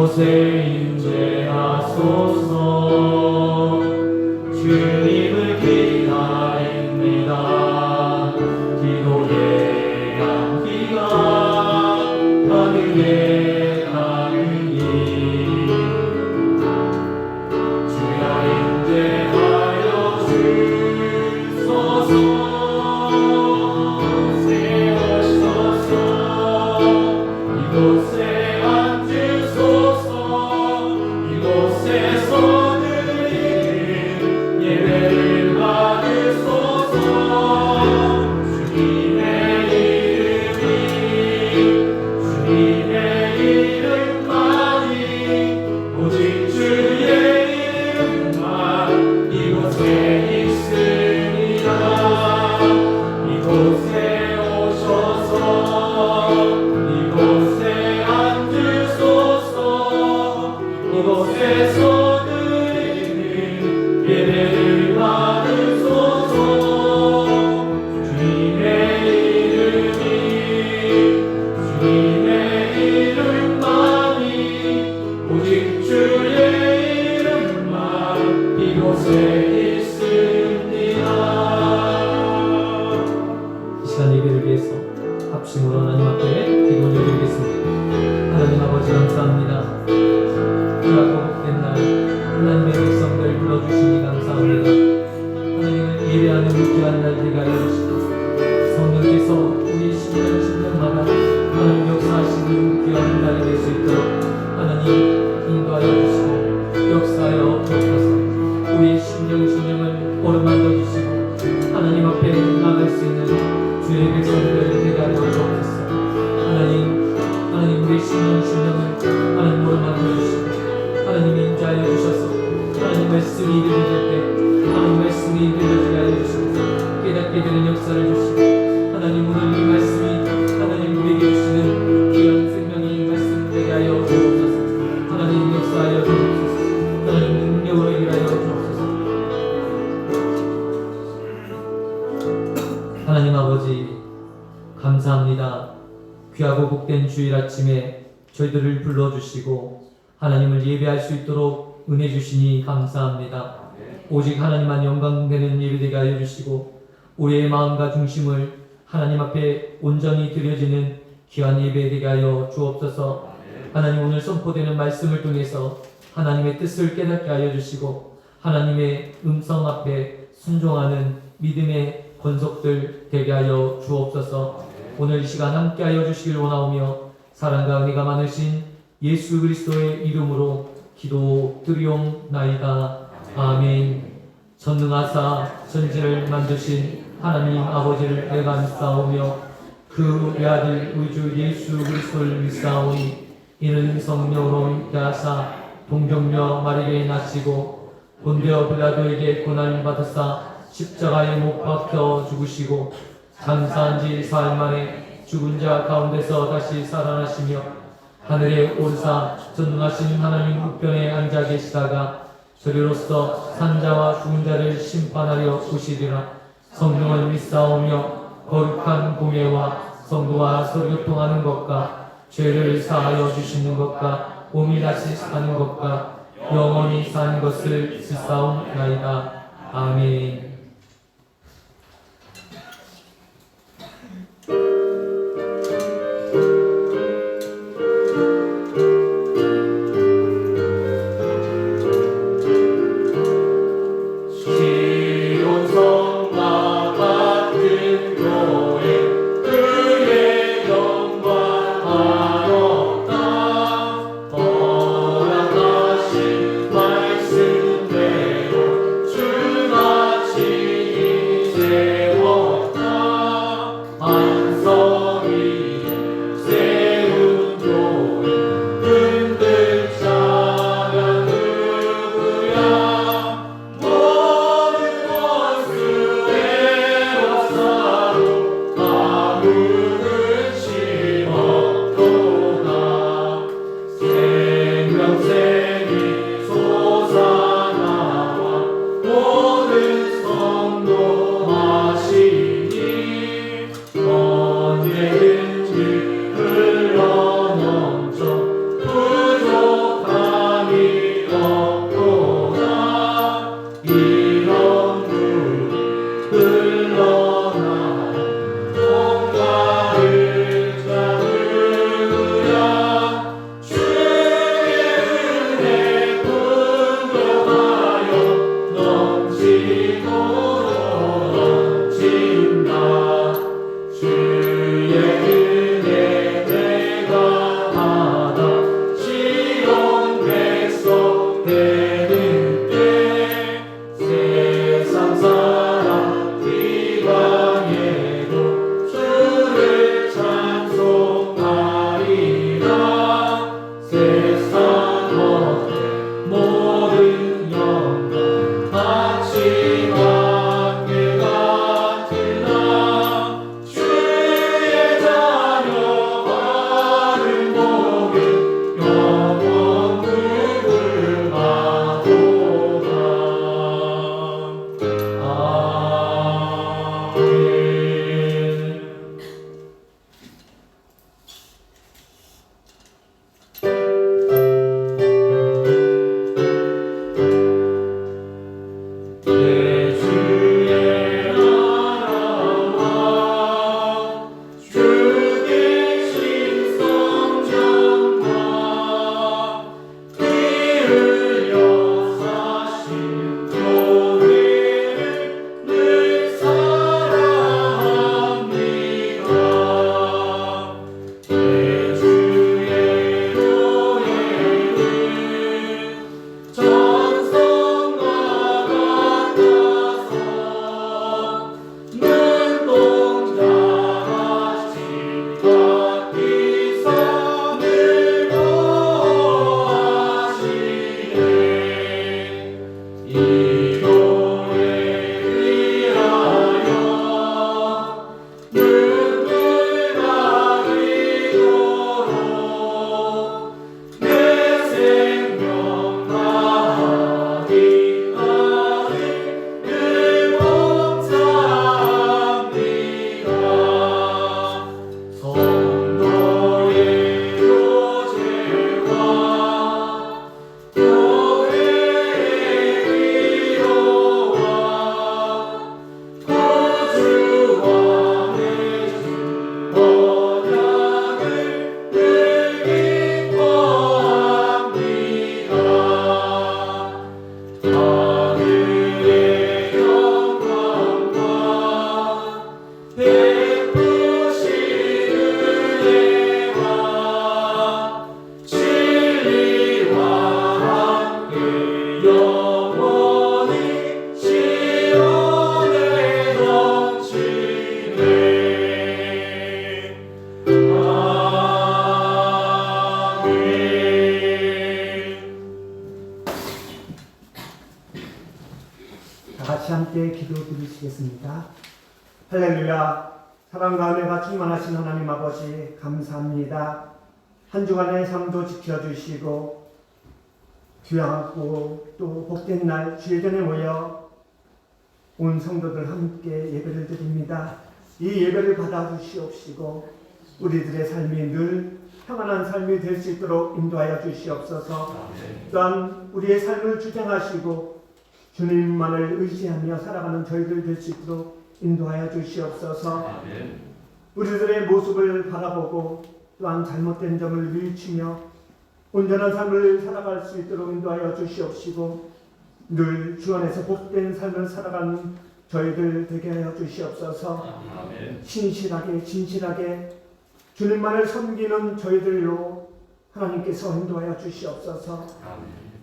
이곳에 임재하소서. 주님을 예배하는 귀한 날 되게 하여 주시고 성령께서 우리 신년마다 하나님 역사하시는 귀한 날이 될 수 있도록 하나님 인도하여 주시고 역사하여 주옵소서. 우리의 신령을 어루만져 주시고 하나님 앞에 나갈 수 있는 주의 백성들 되게 하여 주옵소서. 하나님 우리의 신령을 하나님 어루만져 주시고 하나님 인자하여 주셔서 하나님 말씀이 들려질 때 하나님 말씀이 들려지게 하여 주시고 깨닫게 되는 역사를 주시고 하나님 오늘 이 말씀이 하나님 우리에게 주시는 귀한 생명이 말씀 되게 하여 주옵소서. 하나님 역사하여 주옵소서. 하나님 능력으로 일하여 주옵소서. 하나님 아버지 감사합니다. 귀하고 복된 주일 아침에 저희들을 불러주시고 하나님을 예배할 수 있도록 은혜 주시니 감사합니다. 오직 하나님만 영광되는 예배되게 하여 주시고 우리의 마음과 중심을 하나님 앞에 온전히 드려지는 귀한 예배되게 하여 주옵소서. 하나님 오늘 선포되는 말씀을 통해서 하나님의 뜻을 깨닫게 하여 주시고 하나님의 음성 앞에 순종하는 믿음의 권속들 되게 하여 주옵소서. 오늘 이 시간 함께 하여 주시길 원하오며 사랑과 은혜가 많으신 예수 그리스도의 이름으로 기도드리옵나이다. 아멘. 전능하사 전지를 만드신 하나님 아버지를 내가 믿사오며 그 외아들 우주 예수 그리스도를 믿사오니 이는 성령으로 잉태하사 동정녀 마리아에 나시고 본디오 빌라도에게 고난을 받으사 십자가에 못 박혀 죽으시고 장사한 지 사흘 만에 죽은 자 가운데서 다시 살아나시며 하늘에 오르사 전능하신 하나님 우편에 앉아 계시다가 저리로서 산자와 죽은 자를 심판하려 오시리라. 성령을 믿사오며 거룩한 공예와 성도와 서로 교통하는 것과 죄를 사하여 주시는 것과 몸이 다시 사는 것과 영원히 사는 것을 믿사옵나이다. 아멘. 말씀대로 주같이 기도드렸습니다. 할렐루야. 사랑과 은혜가 충만하신 하나님 아버지 감사합니다. 한 주간의 삶도 지켜주시고 귀하고 또 복된 날 주의 전에 모여 온 성도들 함께 예배를 드립니다. 이 예배를 받아주시옵시고 우리들의 삶이 늘 평안한 삶이 될 수 있도록 인도하여 주시옵소서. 또한 우리의 삶을 주장하시고 주님만을 의지하며 살아가는 저희들 될 수 있도록 인도하여 주시옵소서. 우리들의 모습을 바라보고 또한 잘못된 점을 뉘우치며 온전한 삶을 살아갈 수 있도록 인도하여 주시옵시고 늘 주 안에서 복된 삶을 살아가는 저희들 되게 하여 주시옵소서. 신실하게 진실하게 주님만을 섬기는 저희들로 하나님께서 인도하여 주시옵소서.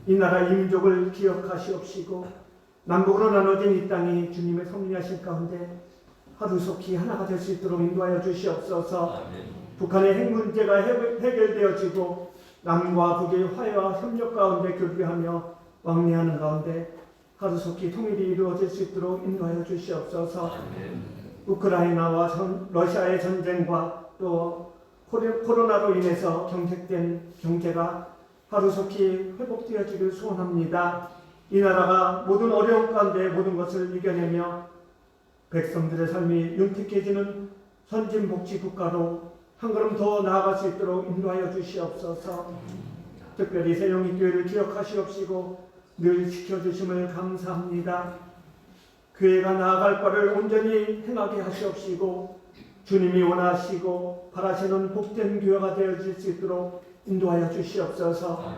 이 나라 이 민족을 기억하시옵시고 남북으로 나눠진 이 땅이 주님의 섭리하신 가운데 하루속히 하나가 될 수 있도록 인도하여 주시옵소서. 북한의 핵 문제가 해결되어지고 남과 북의 화해와 협력 가운데 교류하며 왕래하는 가운데 하루속히 통일이 이루어질 수 있도록 인도하여 주시옵소서. 우크라이나와 러시아의 전쟁과 또 코로나로 인해서 경색된 경제가 하루속히 회복되어지길 소원합니다. 이 나라가 모든 어려움 가운데 모든 것을 이겨내며 백성들의 삶이 윤택해지는 선진복지 국가로 한 걸음 더 나아갈 수 있도록 인도하여 주시옵소서. 특별히 새용이 교회를 기억하시옵시고 늘 지켜주심을 감사합니다. 교회가 나아갈 바를 온전히 행하게 하시옵시고 주님이 원하시고 바라시는 복된 교회가 되어질 수 있도록 인도하여 주시옵소서.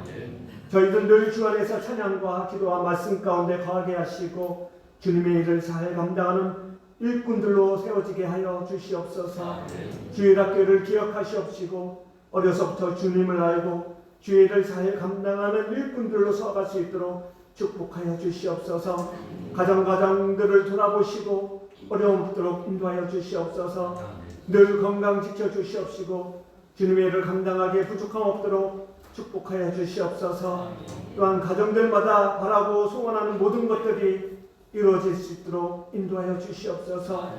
저희들 늘 주 안에서 찬양과 기도와 말씀 가운데 거하게 하시고 주님의 일을 잘 감당하는 일꾼들로 세워지게 하여 주시옵소서. 주의 학교를 기억하시옵시고 어려서부터 주님을 알고 주의 일을 잘 감당하는 일꾼들로 서갈 수 있도록 축복하여 주시옵소서. 가정들을 돌아보시고 어려움 없도록 인도하여 주시옵소서. 늘 건강 지켜주시옵시고 주님의 일을 감당하기에 부족함 없도록 축복하여 주시옵소서. 또한 가정들마다 바라고 소원하는 모든 것들이 이루어질 수 있도록 인도하여 주시옵소서.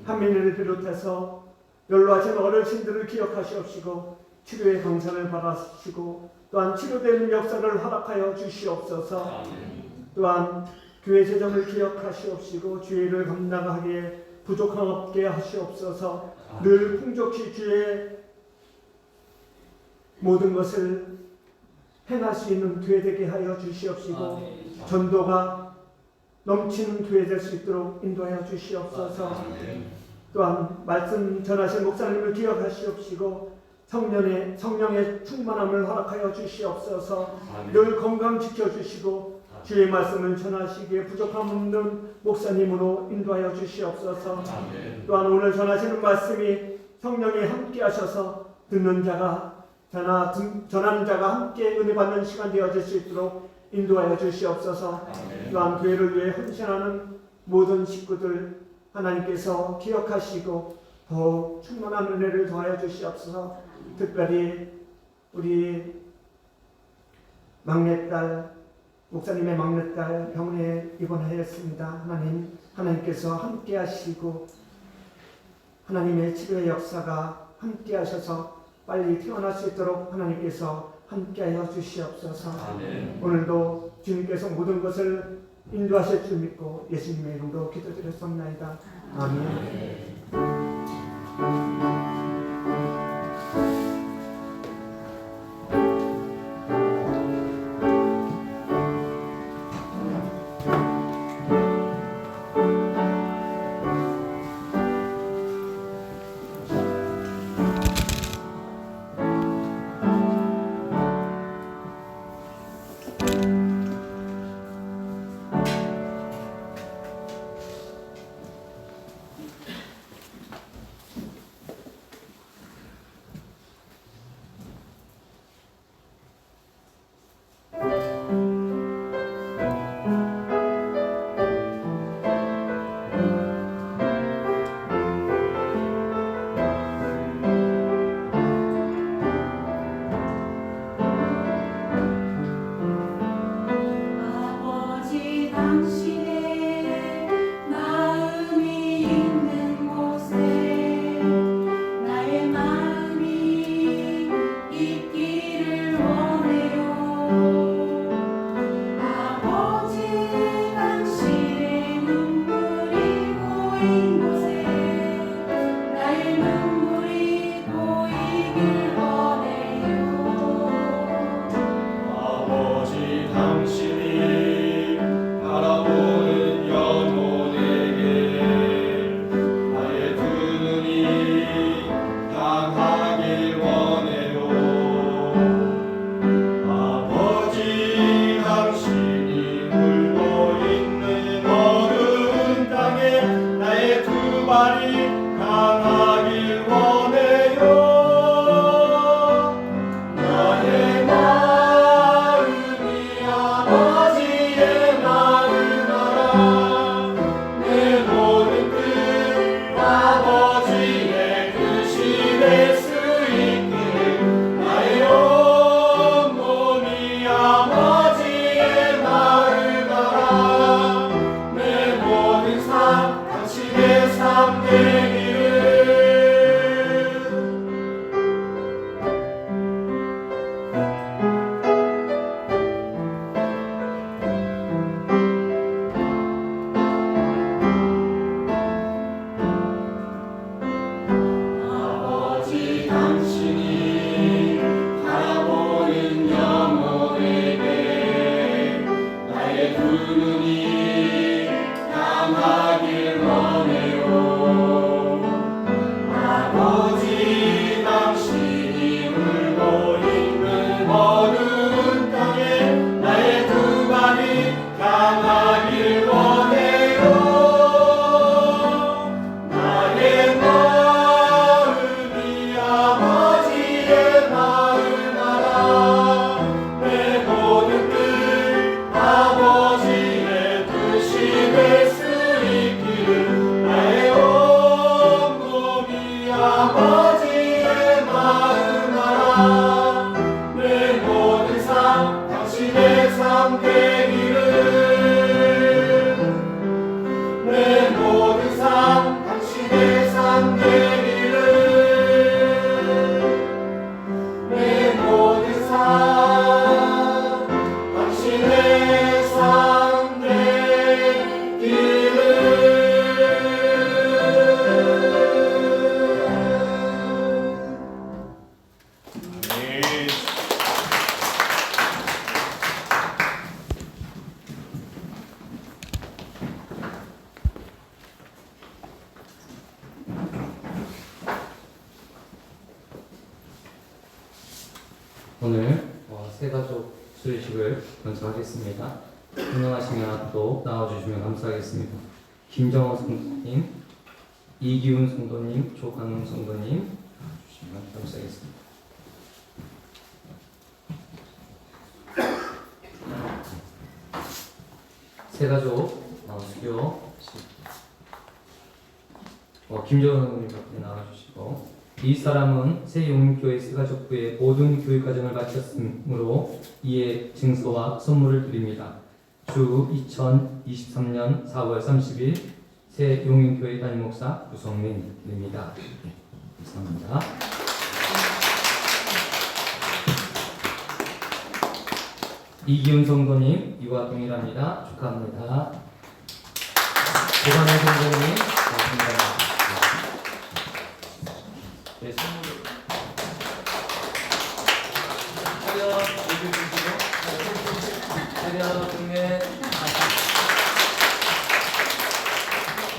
한민을 비롯해서 연로하신 어르신들을 기억하시옵시고 치료의 강사를 받으시고 또한 치료되는 역사를 허락하여 주시옵소서. 또한 교회 재정을 기억하시옵시고 주의 일을 감당하기에 부족함 없게 하시옵소서. 늘 풍족히 주의 모든 것을 행할 수 있는 교회 되게 하여 주시옵시고 전도가 넘치는 교회 될 수 있도록 인도하여 주시옵소서. 또한 말씀 전하신 목사님을 기억하시옵시고 성령의 충만함을 허락하여 주시옵소서. 늘 건강 지켜주시고 주의 말씀을 전하시기에 부족함 없는 목사님으로 인도하여 주시옵소서. 또한 오늘 전하시는 말씀이 성령이 함께 하셔서 듣는 자가 전하는 자가 함께 은혜 받는 시간 되어질 수 있도록 인도하여 주시옵소서. 또한 교회를 위해 헌신하는 모든 식구들 하나님께서 기억하시고 더 충만한 은혜를 더하여 주시옵소서. 특별히 우리 막내딸 목사님의 막내딸 병원에 입원하였습니다. 하나님께서 함께 하시고 하나님의 치료의 역사가 함께 하셔서 빨리 태어날 수 있도록 하나님께서 함께하여 주시옵소서. 오늘도 주님께서 모든 것을 인도하실 줄 믿고 예수님의 이름으로 기도드렸습니다. 아멘. 오늘 새가족 수료식을 건축하겠습니다. 운영하시면 또 나와주시면 감사하겠습니다. 김정호 성도님, 이기훈 성도님, 조관웅 성도님 나와주시면 감사하겠습니다. 새가족 수료식 김정호 성도님 밖에 나와주시고, 이 사람은 새 용인교회 새가족부의 모든 교육과정을 마쳤으므로 이에 증서와 선물을 드립니다. 주 2023년 4월 30일 새 용인교회 담임목사 구성민 드립니다. 감사합니다. 이기훈 성도님 이와 동일합니다. 축하합니다. 조관호 성도님 고맙습니다. 네, 선물. 차려, 얘기 주시고. 차려, 동네.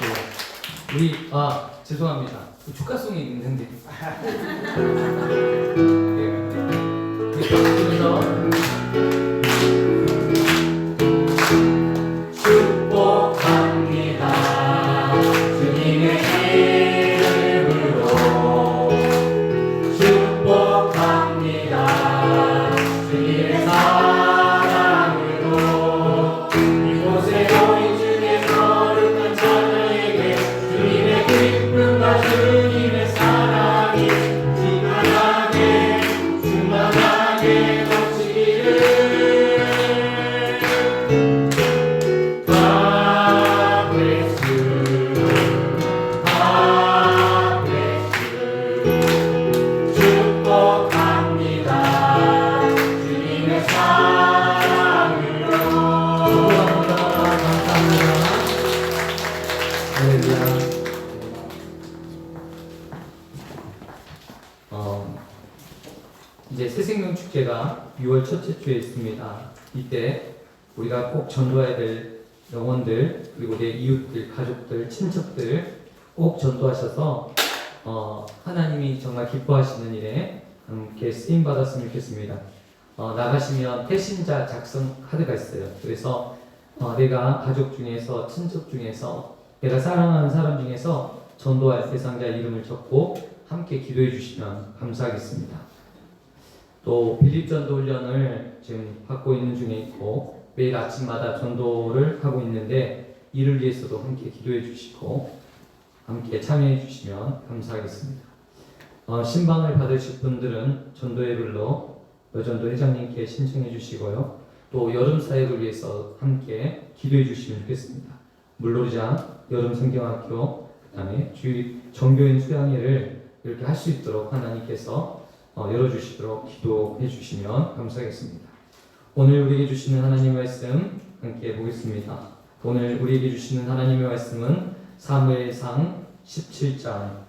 네. 우리, 죄송합니다. 축가송이 있는데. 네. 그래서. 주님의 사랑이 충만하게 충만하게 넘치게 새생명 축제가 6월 첫째 주에 있습니다. 이때 우리가 꼭 전도해야 될 영혼들, 그리고 내 이웃들, 가족들, 친척들 꼭 전도하셔서 하나님이 정말 기뻐하시는 일에 함께 쓰임 받았으면 좋겠습니다. 나가시면 태신자 작성 카드가 있어요. 그래서 내가 가족 중에서, 친척 중에서, 내가 사랑하는 사람 중에서 전도할 대상자 이름을 적고 함께 기도해 주시면 감사하겠습니다. 또 빌립 전도 훈련을 지금 받고 있는 중에 있고 매일 아침마다 전도를 하고 있는데 이를 위해서도 함께 기도해 주시고 함께 참여해 주시면 감사하겠습니다. 신방을 받으실 분들은 전도예불로 여전도 회장님께 신청해 주시고요. 또 여름 사역을 위해서 함께 기도해 주시면 좋겠습니다. 물놀이장, 여름 성경학교, 그 다음에 정교인 수양회를 이렇게 할 수 있도록 하나님께서 열어주시도록 기도해 주시면 감사하겠습니다. 오늘 우리에게 주시는 하나님의 말씀 함께 보겠습니다. 오늘 우리에게 주시는 하나님의 말씀은 사무엘상 17장,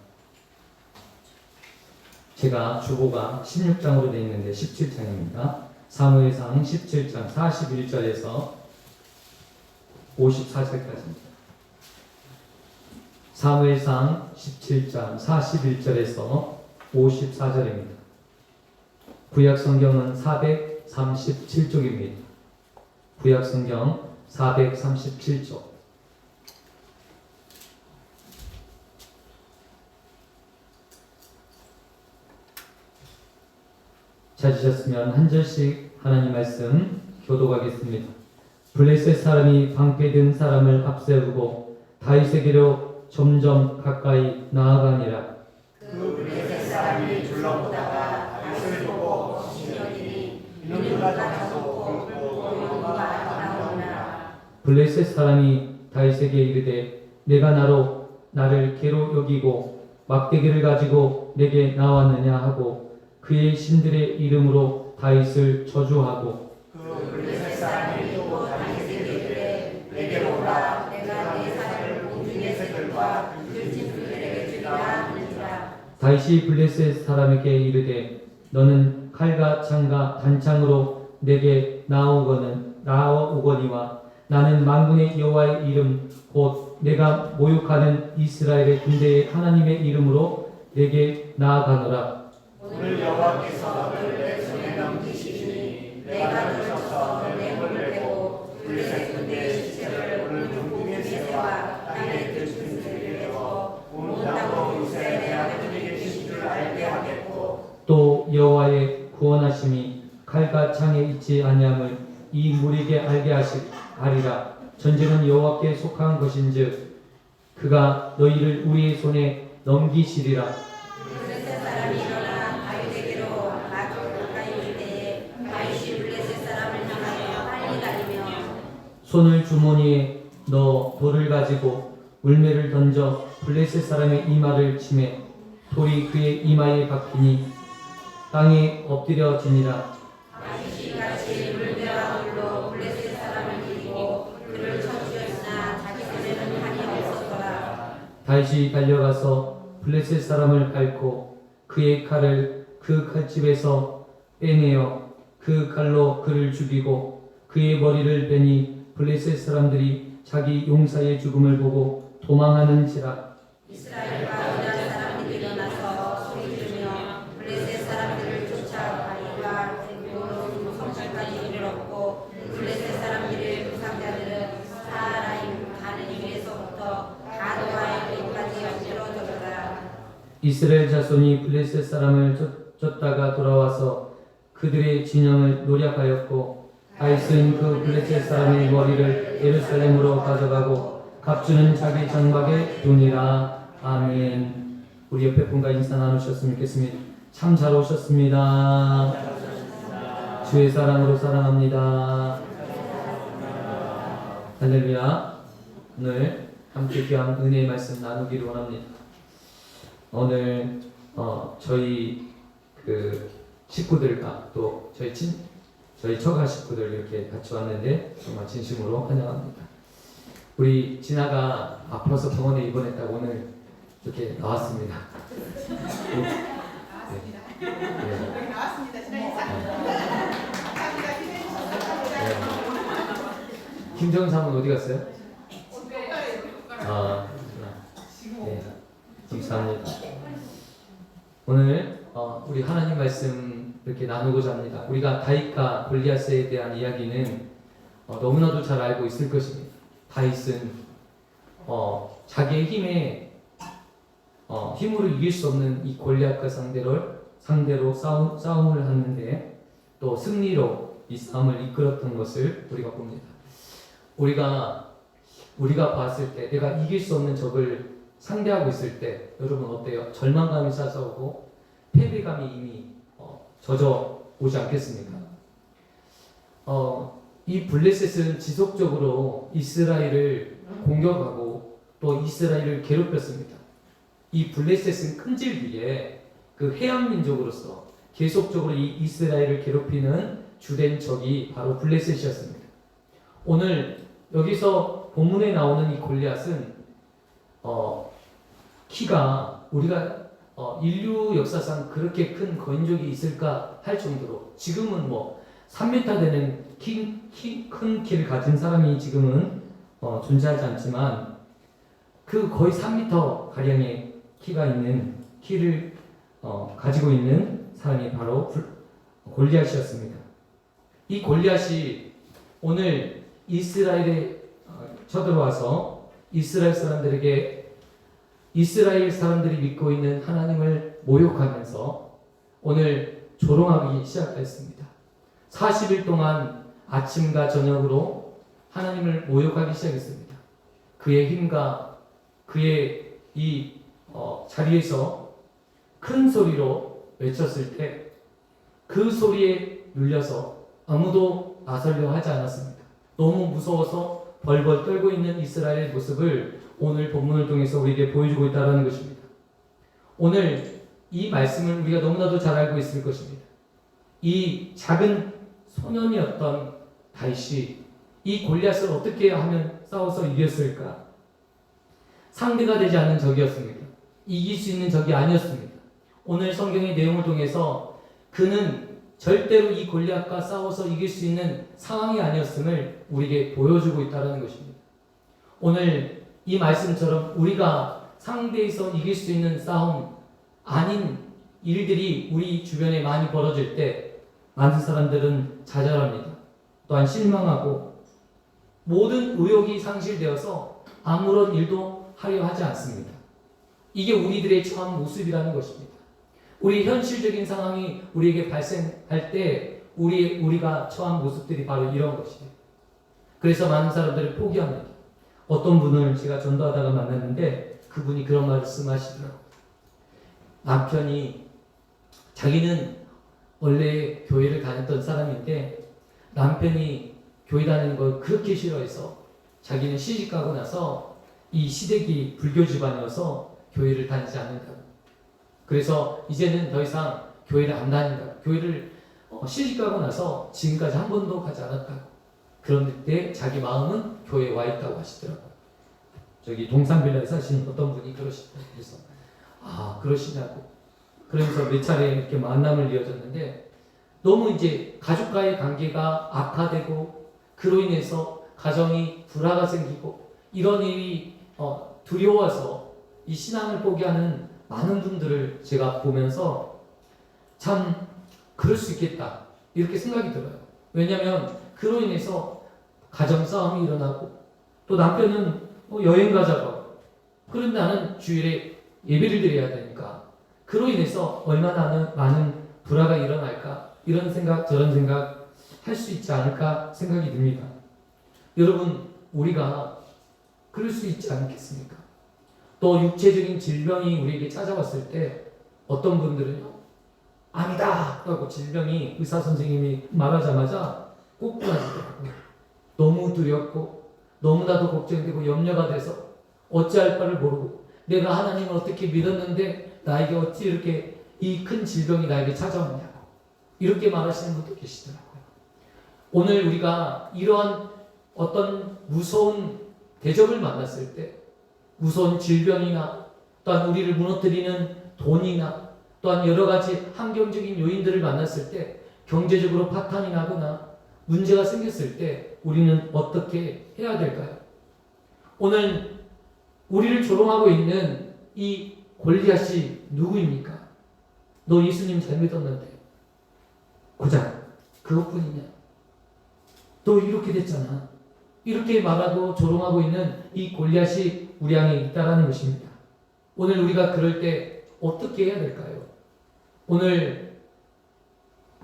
제가 주보가 16장으로 되어 있는데 17장입니다. 사무엘상 17장 41절에서 54절까지입니다. 사무엘상 17장 41절에서 54절입니다. 구약 성경은 437쪽입니다. 구약 성경 437쪽. 찾으셨으면 한 절씩 하나님 말씀 교독하겠습니다. 블레셋 사람이 방패 든 사람을 앞세우고 다윗에게로 점점 가까이 나아가니라. 그 블레셋 사람이 둘러보다가 다윗을 보고 시녀들이 이는 누가 다소 굶고 용과 나오느라. 블레셋 사람이 다윗에게 이르되 내가 나를 개로 여기고 막대기를 가지고 내게 나왔느냐 하고 그의 신들의 이름으로 다윗을 저주하고 그 블레셋 사람이 또 다윗에게 이르되 내게로 오라. 내가 내 살을 공중의 새들과 들짐승들에게 주리라 하느니라. 다윗이 블레셋 사람에게 이르되 너는 칼과 창과 단창으로 내게 나아오거니와 나는 만군의 여호와의 이름 곧 내가 모욕하는 이스라엘의 군대의 하나님의 이름으로 내게 나아가노라. 오늘 여호와께서 너를 내 손에 넘기시니 내가 들어서 내 몸을 베고 블레셋 군대의 시체를 오늘 중궁의 새와 땅의 들짐승들에게 베고 온 땅으로 이스라엘의 하나님이 계신 줄 알게 하겠고 또 여호와의 구원하심이 칼과 창에 있지 아니함을 이 무리에게 알게 하리라. 전쟁은 여호와께 속한 것인즉 그가 너희를 우리의 손에 넘기시리라. 블레셋 사람이 일어나 다윗에게로 가까이 올 때에 다윗이 블레셋 사람을 향하여 빨리 달리며 손을 주머니에 넣어 돌을 가지고 물매를 던져 블레셋 사람의 이마를 치매 돌이 그의 이마에 박히니 땅에 엎드려지니라. 다윗이 같이 물매와 돌로 블레셋 사람을 이기고 그를 쳐주었으나 자기 손에는 칼이 없었더라. 다윗이 달려가서 블레셋 사람을 밟고 그의 칼을 그 칼집에서 빼내어 그 칼로 그를 죽이고 그의 머리를 베니 블레셋 사람들이 자기 용사의 죽음을 보고 도망하는지라. 이스라엘과 유다 사람들이 일어나서 소리 지르며 블레셋 사람들을 쫓아 바리와 요로 성까지 이르렀고 블레셋 사람들의 부상자들은 사하라임 가는 길에서부터 가드와 여기까지 엎드러졌더라. 이스라엘 자손이 블레셋 사람을 쫓다가 돌아와서 그들의 진영을 노략하였고 다윗은 그 블레셋 사람의 머리를 예루살렘으로 가져가고 갑주는 자기 장막에 두니라. 아멘. 우리 옆에 분과 인사 나누셨으면 좋겠습니다. 참 잘 오셨습니다. 주의 사랑으로 사랑합니다. 할렐루야. 오늘 함께 귀한 은혜의 말씀 나누기를 원합니다. 오늘 저희 그 식구들과 또 저희 처가 식구들 이렇게 같이 왔는데 정말 진심으로 환영합니다. 우리 진아가 아파서 병원에 입원했다고 오늘 이렇게 나왔습니다. 네. 여기 나왔습니다. 지난 인사. 감사합니다. 기대해 주셔서 감사합니다. 김정은 사모는 어디 갔어요? 오늘 아, 네, 감사합니다. 오늘 우리 하나님 말씀 이렇게 나누고자 합니다. 우리가 다윗과 골리앗에 대한 이야기는 너무나도 잘 알고 있을 것입니다. 다윗은 자기의 힘으로 이길 수 없는 이 골리앗과 상대로 싸움을 하는데 또 승리로 이 싸움을 이끌었던 것을 우리가 봅니다. 우리가 봤을 때 내가 이길 수 없는 적을 상대하고 있을 때 여러분 어때요? 절망감이 찾아오고 패배감이 이미 젖어오지 않겠습니까? 이 블레셋은 지속적으로 이스라엘을 공격하고 또 이스라엘을 괴롭혔습니다. 이 블레셋은 끈질기게 그 해양 민족으로서 계속적으로 이 이스라엘을 괴롭히는 주된 적이 바로 블레셋이었습니다. 오늘 여기서 본문에 나오는 이 골리앗은 키가 우리가 인류 역사상 그렇게 큰 거인족이 있을까 할 정도로 지금은 뭐 3m 되는 큰 키를 가진 사람이 지금은 존재하지 않지만 그 거의 3m 가량의 키를 가지고 있는 사람이 바로 골리앗이었습니다. 이 골리앗이 오늘 이스라엘에 쳐들어와서 이스라엘 사람들이 믿고 있는 하나님을 모욕하면서 오늘 조롱하기 시작했습니다. 40일 동안 아침과 저녁으로 하나님을 모욕하기 시작했습니다. 그의 힘과 그의 이 자리에서 큰 소리로 외쳤을 때 그 소리에 눌려서 아무도 나서려 하지 않았습니다. 너무 무서워서 벌벌 떨고 있는 이스라엘의 모습을 오늘 본문을 통해서 우리에게 보여주고 있다는 것입니다. 오늘 이 말씀을 우리가 너무나도 잘 알고 있을 것입니다. 이 작은 소년이었던 다윗이 이 골리앗을 어떻게 하면 싸워서 이겼을까? 상대가 되지 않는 적이었습니다. 이길 수 있는 적이 아니었습니다. 오늘 성경의 내용을 통해서 그는 절대로 이 골리앗과 싸워서 이길 수 있는 상황이 아니었음을 우리에게 보여주고 있다는 것입니다. 오늘 이 말씀처럼 우리가 상대에서 이길 수 있는 싸움 아닌 일들이 우리 주변에 많이 벌어질 때 많은 사람들은 좌절합니다. 또한 실망하고 모든 의욕이 상실되어서 아무런 일도 하려 하지 않습니다. 이게 우리들의 처한 모습이라는 것입니다. 우리 현실적인 상황이 우리에게 발생할 때 우리가 처한 모습들이 바로 이런 것이에요. 그래서 많은 사람들을 포기합니다. 어떤 분을 제가 전도하다가 만났는데 그분이 그런 말씀하시더라고요. 남편이 자기는 원래 교회를 다녔던 사람인데 남편이 교회 다니는 걸 그렇게 싫어해서 자기는 시집가고 나서 이 시댁이 불교 집안이어서 교회를 다니지 않는다고. 그래서 이제는 더 이상 교회를 안 다닌다고. 교회를 시집가고 나서 지금까지 한 번도 가지 않았다고. 그런데 자기 마음은 교회에 와 있다고 하시더라고요. 저기 동산빌라에 사시는 어떤 분이 그러시더라고요. 그래서 그러시냐고. 그러면서 몇 차례 이렇게 만남을 이어졌는데 너무 이제 가족과의 관계가 악화되고 그로 인해서 가정이 불화가 생기고 이런 일이 두려워서 이 신앙을 포기하는 많은 분들을 제가 보면서 참 그럴 수 있겠다 이렇게 생각이 들어요. 왜냐하면 그로 인해서 가정 싸움이 일어나고 또 남편은 여행 가자고 그런데 나는 주일에 예배를 드려야 되니까 그로 인해서 얼마나 많은 불화가 일어날까 이런 생각 저런 생각 할 수 있지 않을까 생각이 듭니다. 여러분 우리가 그럴 수 있지 않겠습니까? 또 육체적인 질병이 우리에게 찾아왔을 때 어떤 분들은요 아니다 하고 질병이 의사 선생님이 말하자마자 꼭 부러지더라고요. 너무 두렵고 너무나도 걱정되고 염려가 돼서 어찌할 바를 모르고 내가 하나님을 어떻게 믿었는데 나에게 어찌 이렇게 이 큰 질병이 나에게 찾아왔냐고 이렇게 말하시는 분도 계시더라고요. 오늘 우리가 이러한 어떤 무서운 대적을 만났을 때 무서운 질병이나 또한 우리를 무너뜨리는 돈이나 또한 여러 가지 환경적인 요인들을 만났을 때 경제적으로 파탄이 나거나 문제가 생겼을 때 우리는 어떻게 해야 될까요? 오늘 우리를 조롱하고 있는 이 골리앗이 누구입니까? 너 예수님 잘 믿었는데 고작 그것뿐이냐? 너 이렇게 됐잖아. 이렇게 말하고 조롱하고 있는 이 골리앗이 우리 안에 있다라는 것입니다. 오늘 우리가 그럴 때 어떻게 해야 될까요? 오늘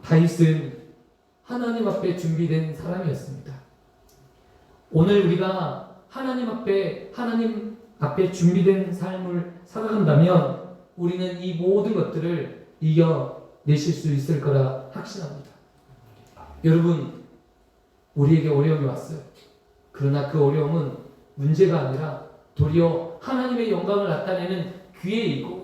다윗은 하나님 앞에 준비된 사람이었습니다. 오늘 우리가 하나님 앞에 준비된 삶을 살아간다면 우리는 이 모든 것들을 이겨내실 수 있을 거라 확신합니다. 여러분, 우리에게 어려움이 왔어요. 그러나 그 어려움은 문제가 아니라 도리어 하나님의 영광을 나타내는 기회이고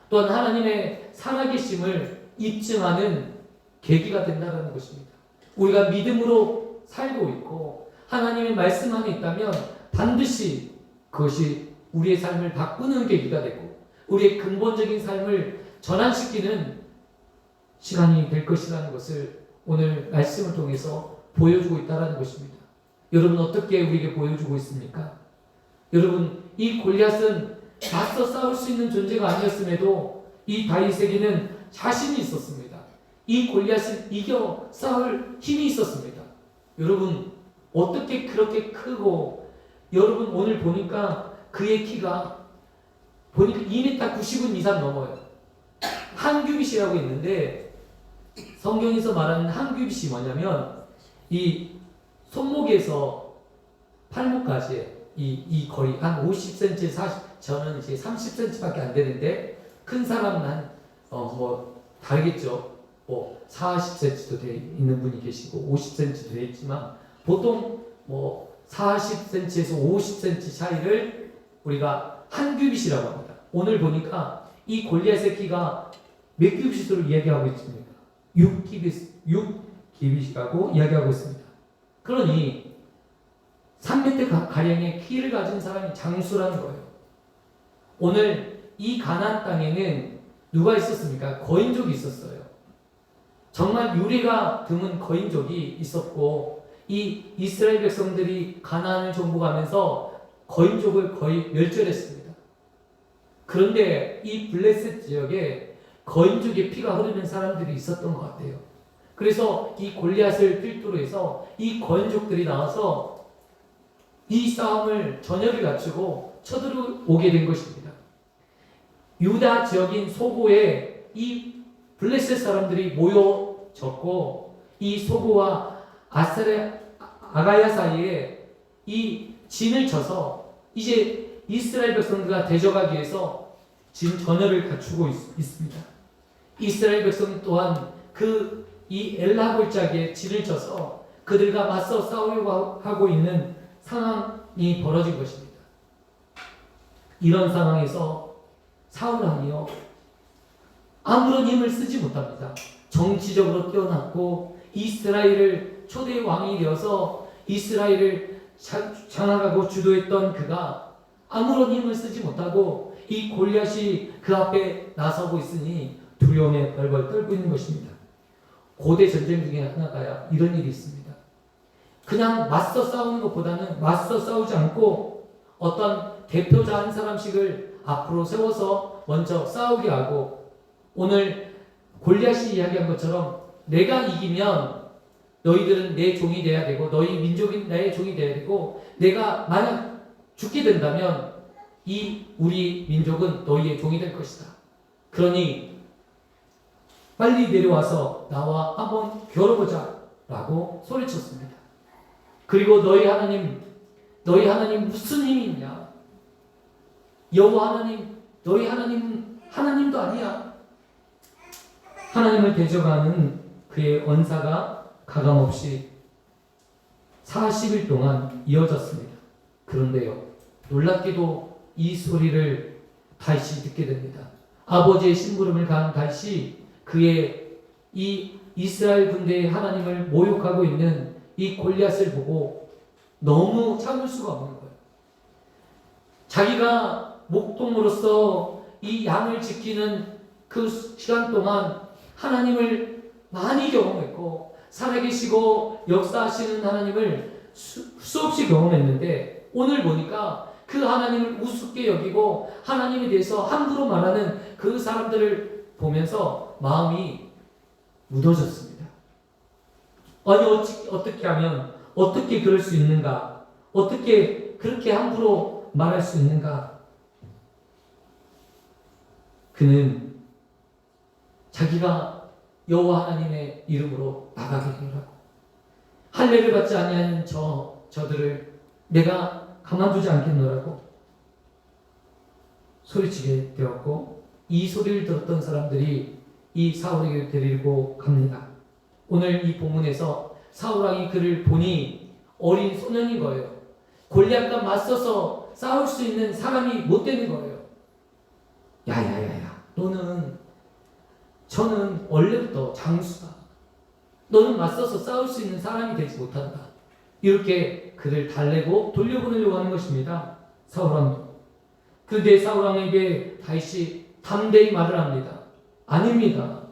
또한 하나님의 살아계심을 입증하는 계기가 된다는 것입니다. 우리가 믿음으로 살고 있고 하나님의 말씀 안에 있다면 반드시 그것이 우리의 삶을 바꾸는 계기가 되고 우리의 근본적인 삶을 전환시키는 시간이 될 것이라는 것을 오늘 말씀을 통해서 보여주고 있다는 것입니다. 여러분 어떻게 우리에게 보여주고 있습니까? 여러분 이 골리앗은 맞서 싸울 수 있는 존재가 아니었음에도 이 다윗에게는 자신이 있었습니다. 이 골리앗을 이겨 싸울 힘이 있었습니다. 여러분 어떻게 그렇게 크고 여러분 오늘 보니까 그의 키가 보니까 2m 90은 이상 넘어요. 한 규빗이라고 있는데 성경에서 말하는 한 규빗이 뭐냐면 이 손목에서 팔목까지 이 거리 한 50cm, 40, 저는 이제 30cm밖에 안 되는데 큰 사람은 뭐 다르겠죠. 뭐 40cm도 돼 있는 분이 계시고 50cm도 돼 있지만 보통 뭐 40cm에서 50cm 차이를 우리가 한 규빗이라고 합니다. 오늘 보니까 이 골리앗의 키가 몇 규빗으로 이야기하고 있습니까? 6규빗이라고 이야기하고 있습니다. 그러니 3m 가량의 키를 가진 사람이 장수라는 거예요. 오늘 이 가나안 땅에는 누가 있었습니까? 거인족이 있었어요. 정말 유래가 드문 거인족이 있었고 이 이스라엘 백성들이 가나안을 정복하면서 거인족을 거의 멸절했습니다. 그런데 이 블레셋 지역에 거인족의 피가 흐르는 사람들이 있었던 것 같아요. 그래서 이 골리앗을 필두로 해서 이 거인족들이 나와서 이 싸움을 전열을 갖추고 쳐들어오게 된 것입니다. 유다 지역인 소고에 이 블레셋 사람들이 모여졌고 이 소고와 아가야 사이에 이 진을 쳐서 이제 이스라엘 백성들과 대적하기 위해서 진 전열을 갖추고 있습니다. 이스라엘 백성 또한 이 엘라 골짜기에 진을 쳐서 그들과 맞서 싸우려고 하고 있는 상황이 벌어진 것입니다. 이런 상황에서 사울왕이요 아무런 힘을 쓰지 못합니다. 정치적으로 뛰어났고 이스라엘을 초대 왕이 되어서 이스라엘을 장악하고 주도했던 그가 아무런 힘을 쓰지 못하고 이 골리앗이 그 앞에 나서고 있으니 두려움에 벌벌 떨고 있는 것입니다. 고대 전쟁 중에 하나가 이런 일이 있습니다. 그냥 맞서 싸우는 것보다는 맞서 싸우지 않고 어떤 대표자 한 사람씩을 앞으로 세워서 먼저 싸우게 하고 오늘 골리앗이 이야기한 것처럼 내가 이기면 너희들은 내 종이 돼야 되고 너희 민족이 나의 종이 돼야 되고 내가 만약 죽게 된다면 우리 민족은 너희의 종이 될 것이다. 그러니 빨리 내려와서 나와 한번 겨뤄보자 라고 소리쳤습니다. 그리고 너희 하나님 무슨 힘이 있냐? 여호와 하나님, 너희 하나님도 아니야. 하나님을 대적하는 그의 언사가 가감없이 40일 동안 이어졌습니다. 그런데요, 놀랍게도 이 소리를 다시 듣게 됩니다. 아버지의 심부름을 간 다시 그의 이 이스라엘 군대의 하나님을 모욕하고 있는 이 골리앗을 보고 너무 참을 수가 없는 거예요. 자기가 목동으로서 이 양을 지키는 그 시간 동안 하나님을 많이 경험했고 살아계시고 역사하시는 하나님을 수없이 경험했는데 오늘 보니까 그 하나님을 우습게 여기고 하나님에 대해서 함부로 말하는 그 사람들을 보면서 마음이 무너졌습니다. 아니 어떻게 하면 어떻게 그럴 수 있는가? 어떻게 그렇게 함부로 말할 수 있는가? 그는 자기가 여호와 하나님의 이름으로 나가게 하라고 할례를 받지 아니하는 저들을 내가 가만두지 않겠노라고 소리치게 되었고 이 소리를 들었던 사람들이 이 사울에게 데리고 갑니다. 오늘 이 본문에서 사울왕이 그를 보니 어린 소년인 거예요. 골리앗과 맞서서 싸울 수 있는 사람이 못 되는 거예요. 야야야야, 저는 원래부터 장수다. 너는 맞서서 싸울 수 있는 사람이 되지 못한다. 이렇게 그를 달래고 돌려보내려고 하는 것입니다. 사울왕도. 그런데 사울왕에게 다윗이 담대히 말을 합니다. 아닙니다.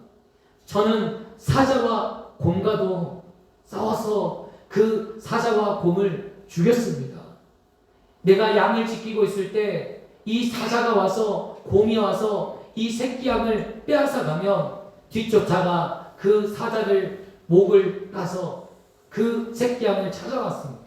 저는 사자와 곰과도 싸워서 그 사자와 곰을 죽였습니다. 내가 양을 지키고 있을 때 이 사자가 와서 곰이 와서 이 새끼 양을 빼앗아 가면 뒤쫓아가 그 사자를 목을 따서 그 새끼 양을 찾아왔습니다.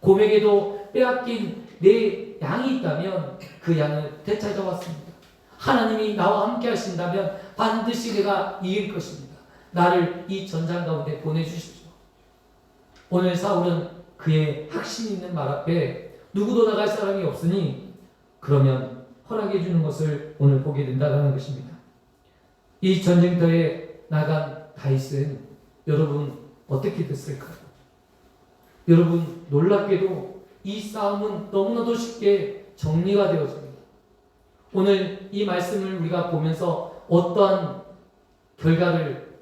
곰에게도 빼앗긴 내 양이 있다면 그 양을 되찾아왔습니다. 하나님이 나와 함께 하신다면 반드시 내가 이길 것입니다. 나를 이 전장 가운데 보내주십시오. 오늘 사울은 그의 확신 있는 말 앞에 누구도 나갈 사람이 없으니 그러면 허락해 주는 것을 오늘 보게 된다는 것입니다. 이 전쟁터에 나간 다윗은 여러분 어떻게 됐을까요? 여러분 놀랍게도 이 싸움은 너무나도 쉽게 정리가 되어집니다. 오늘 이 말씀을 우리가 보면서 어떠한 결과를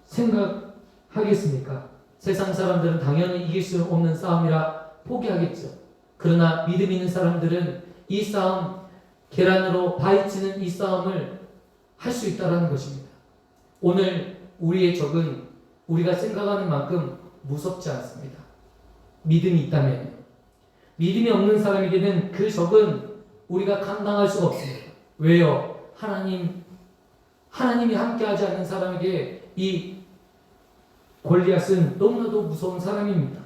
생각하겠습니까? 세상 사람들은 당연히 이길 수 없는 싸움이라 포기하겠죠. 그러나 믿음 있는 사람들은 이 싸움, 계란으로 파헤치는 이 싸움을 할 수 있다는 것입니다. 오늘 우리의 적은 우리가 생각하는 만큼 무섭지 않습니다. 믿음이 있다면. 믿음이 없는 사람에게는 그 적은 우리가 감당할 수가 없습니다. 왜요? 하나님이 함께하지 않는 사람에게 이 골리앗은 너무나도 무서운 사람입니다.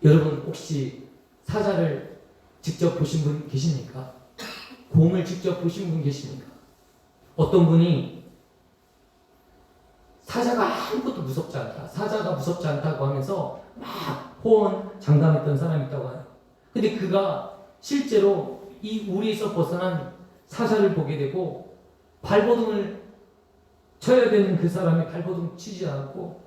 여러분 혹시 사자를 직접 보신 분 계십니까? 곰을 직접 보신 분 계십니까? 어떤 분이 사자가 아무것도 무섭지 않다. 사자가 무섭지 않다고 하면서 막 호언장담했던 사람이 있다고 해요. 근데 그가 실제로 이 우리에서 벗어난 사자를 보게 되고 발버둥을 쳐야 되는 그 사람이 발버둥 치지 않고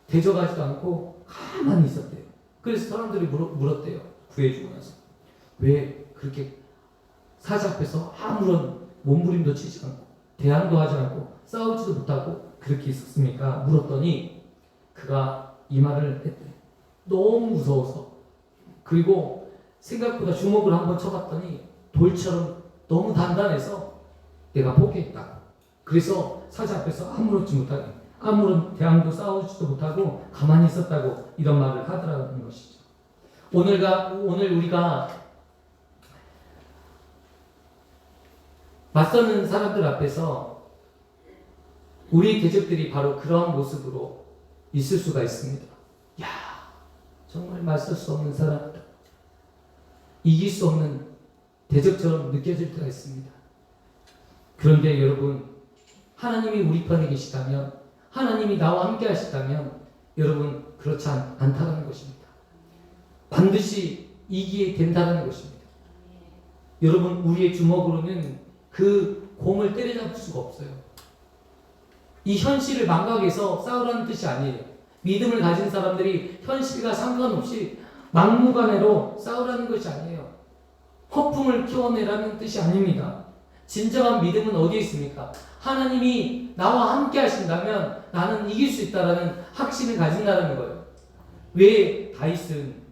대적하지도 않고 가만히 있었대요. 그래서 사람들이 물었대요. 구해주고 나서. 왜 그렇게 사자 앞에서 아무런 몸부림도 치지 않고 대항도 하지 않고 싸우지도 못하고 그렇게 있었습니까? 물었더니 그가 이 말을 했대요. 너무 무서워서. 그리고 생각보다 주먹을 한번 쳐봤더니 돌처럼 너무 단단해서 내가 포기했다. 그래서 사자 앞에서 아무렇지 못하게 아무런 대항도 싸우지도 못하고 가만히 있었다고 이런 말을 하더라는 것이죠. 오늘 우리가 맞서는 사람들 앞에서 우리 대적들이 바로 그러한 모습으로 있을 수가 있습니다. 야, 정말 맞설 수 없는 사람들, 이길 수 없는 대적처럼 느껴질 때가 있습니다. 그런데 여러분, 하나님이 우리 편에 계시다면, 하나님이 나와 함께 하시다면 여러분 그렇지 않다는 것입니다. 반드시 이기게 된다는 것입니다. 여러분 우리의 주먹으로는 그 곰을 때려잡을 수가 없어요. 이 현실을 망각해서 싸우라는 뜻이 아니에요. 믿음을 가진 사람들이 현실과 상관없이 막무가내로 싸우라는 것이 아니에요. 허풍을 키워내라는 뜻이 아닙니다. 진정한 믿음은 어디에 있습니까? 하나님이 나와 함께 하신다면 나는 이길 수 있다라는 확신을 가진다는 거예요. 왜 다윗은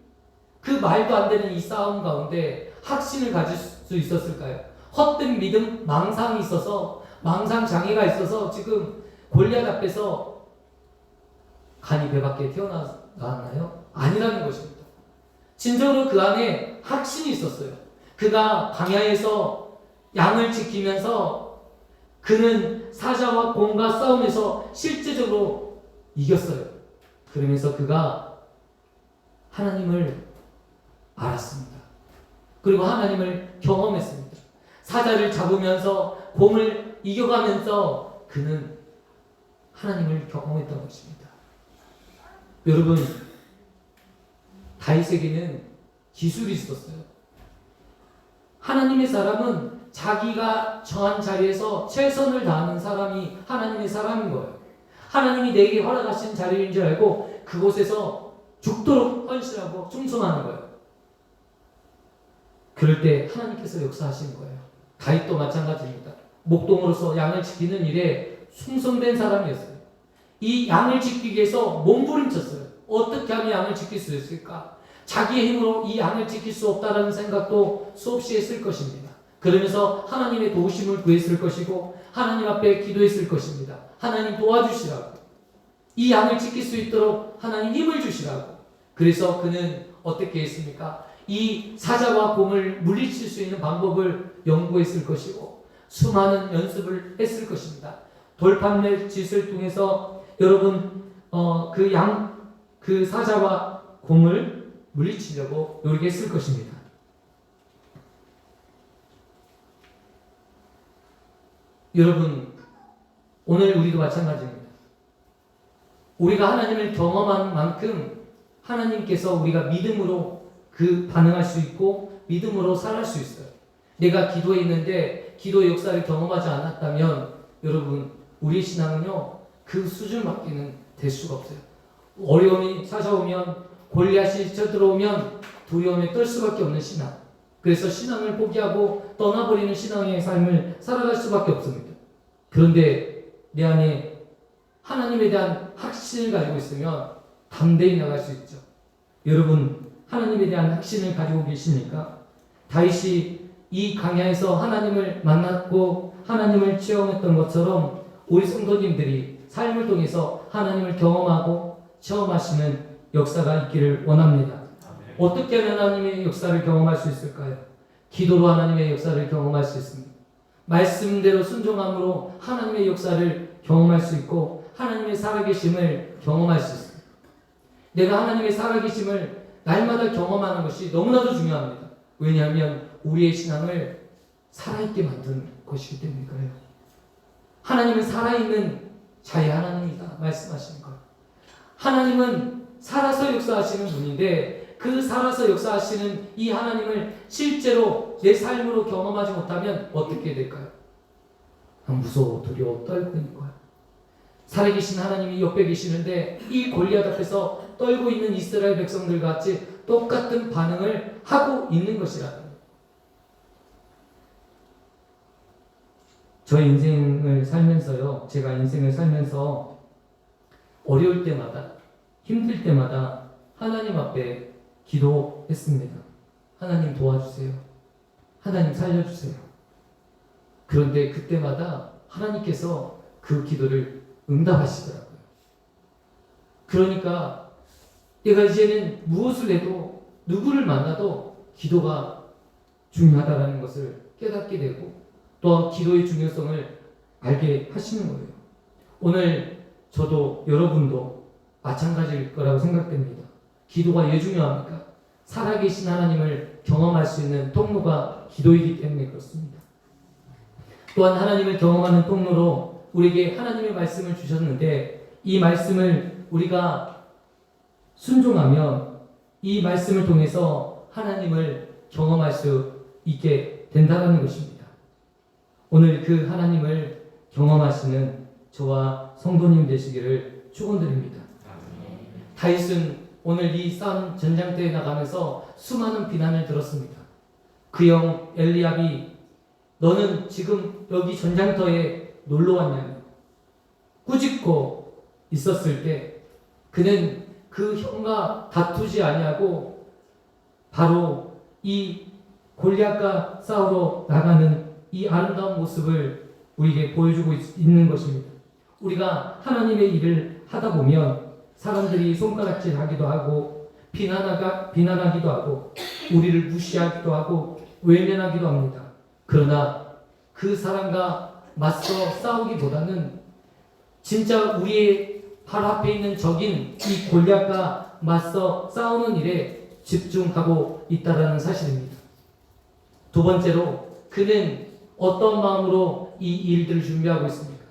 그 말도 안 되는 이 싸움 가운데 확신을 가질 수 있었을까요? 헛된 믿음, 망상이 있어서, 망상 장애가 있어서 지금 골리앗 앞에서 간이 배 밖에 튀어나왔나요? 아니라는 것입니다. 진정으로 그 안에 확신이 있었어요. 그가 광야에서 양을 지키면서 그는 사자와 곰과 싸움에서 실제적으로 이겼어요. 그러면서 그가 하나님을 알았습니다. 그리고 하나님을 경험했습니다. 사자를 잡으면서 곰을 이겨가면서 그는 하나님을 경험했던 것입니다. 여러분, 다윗에게는 기술이 있었어요. 하나님의 사람은 자기가 처한 자리에서 최선을 다하는 사람이 하나님의 사람인 거예요. 하나님이 내게 허락하신 자리인 줄 알고 그곳에서 죽도록 헌신하고 충성하는 거예요. 그럴 때 하나님께서 역사하시는 거예요. 다윗도 마찬가지입니다. 목동으로서 양을 지키는 일에 충성된 사람이었어요. 이 양을 지키기 위해서 몸부림쳤어요. 어떻게 하면 양을 지킬 수 있을까? 자기의 힘으로 이 양을 지킬 수 없다라는 생각도 수없이 했을 것입니다. 그러면서 하나님의 도우심을 구했을 것이고 하나님 앞에 기도했을 것입니다. 하나님 도와주시라고. 이 양을 지킬 수 있도록 하나님 힘을 주시라고. 그래서 그는 어떻게 했습니까? 이 사자와 곰을 물리칠 수 있는 방법을 연구했을 것이고 수많은 연습을 했을 것입니다. 돌판매 짓을 통해서 여러분 그 사자와 곰을 물리치려고 노력했을 것입니다. 여러분, 오늘 우리도 마찬가지입니다. 우리가 하나님을 경험한 만큼 하나님께서 우리가 믿음으로 그 반응할 수 있고 믿음으로 살아갈 수 있어요. 내가 기도했는데 기도의 역사를 경험하지 않았다면 여러분, 우리의 신앙은요 그 수준밖에는 될 수가 없어요. 어려움이 찾아오면, 골리앗이 쳐들어오면 두려움에 떨 수밖에 없는 신앙. 그래서 신앙을 포기하고 떠나버리는 신앙의 삶을 살아갈 수밖에 없습니다. 그런데 내 안에 하나님에 대한 확신을 가지고 있으면 담대히 나갈 수 있죠. 여러분, 하나님에 대한 확신을 가지고 계십니까? 다윗이 이 광야에서 하나님을 만났고 하나님을 체험했던 것처럼 우리 성도님들이 삶을 통해서 하나님을 경험하고 체험하시는 역사가 있기를 원합니다. 어떻게 하나님의 역사를 경험할 수 있을까요? 기도로 하나님의 역사를 경험할 수 있습니다. 말씀대로 순종함으로 하나님의 역사를 경험할 수 있고 하나님의 살아계심을 경험할 수 있습니다. 내가 하나님의 살아계심을 날마다 경험하는 것이 너무나도 중요합니다. 왜냐하면 우리의 신앙을 살아있게 만드는 것이기 때문일까요? 하나님은 살아있는 자의 하나님이다 말씀하시는 거예요. 하나님은 살아서 역사하시는 분인데 그 살아서 역사하시는 이 하나님을 실제로 내 삶으로 경험하지 못하면 어떻게 될까요? 무서워, 두려워, 떨고 있는 거예요. 살아계신 하나님이 옆에 계시는데 이 골리앗 앞에서 떨고 있는 이스라엘 백성들 같이 똑같은 반응을 하고 있는 것이라는 거예요. 저 인생을 살면서요, 제가 인생을 살면서 어려울 때마다, 힘들 때마다 하나님 앞에 기도했습니다. 하나님 도와주세요. 하나님 살려주세요. 그런데 그때마다 하나님께서 그 기도를 응답하시더라고요. 그러니까 내가 이제는 무엇을 해도 누구를 만나도 기도가 중요하다는 것을 깨닫게 되고 또 기도의 중요성을 알게 하시는 거예요. 오늘 저도 여러분도 마찬가지일 거라고 생각됩니다. 기도가 왜 중요합니까? 살아계신 하나님을 경험할 수 있는 통로가 기도이기 때문에 그렇습니다. 또한 하나님을 경험하는 통로로 우리에게 하나님의 말씀을 주셨는데 이 말씀을 우리가 순종하면 이 말씀을 통해서 하나님을 경험할 수 있게 된다는 것입니다. 오늘 그 하나님을 경험하시는 저와 성도님 되시기를 축원드립니다. 다윗은 오늘 이 싸움 전장터에 나가면서 수많은 비난을 들었습니다. 그 형 엘리압이 너는 지금 여기 전장터에 놀러 왔냐며 꾸짖고 있었을 때 그는 그 형과 다투지 아니하고 바로 이 골리앗과 싸우러 나가는 이 아름다운 모습을 우리에게 보여주고 있는 것입니다. 우리가 하나님의 일을 하다 보면 사람들이 손가락질하기도 하고 비난하기도 하고 우리를 무시하기도 하고 외면하기도 합니다. 그러나 그 사람과 맞서 싸우기보다는 진짜 우리의 바로 앞에 있는 적인 이 골리앗과 맞서 싸우는 일에 집중하고 있다라는 사실입니다. 두 번째로 그는 어떤 마음으로 이 일들을 준비하고 있습니까?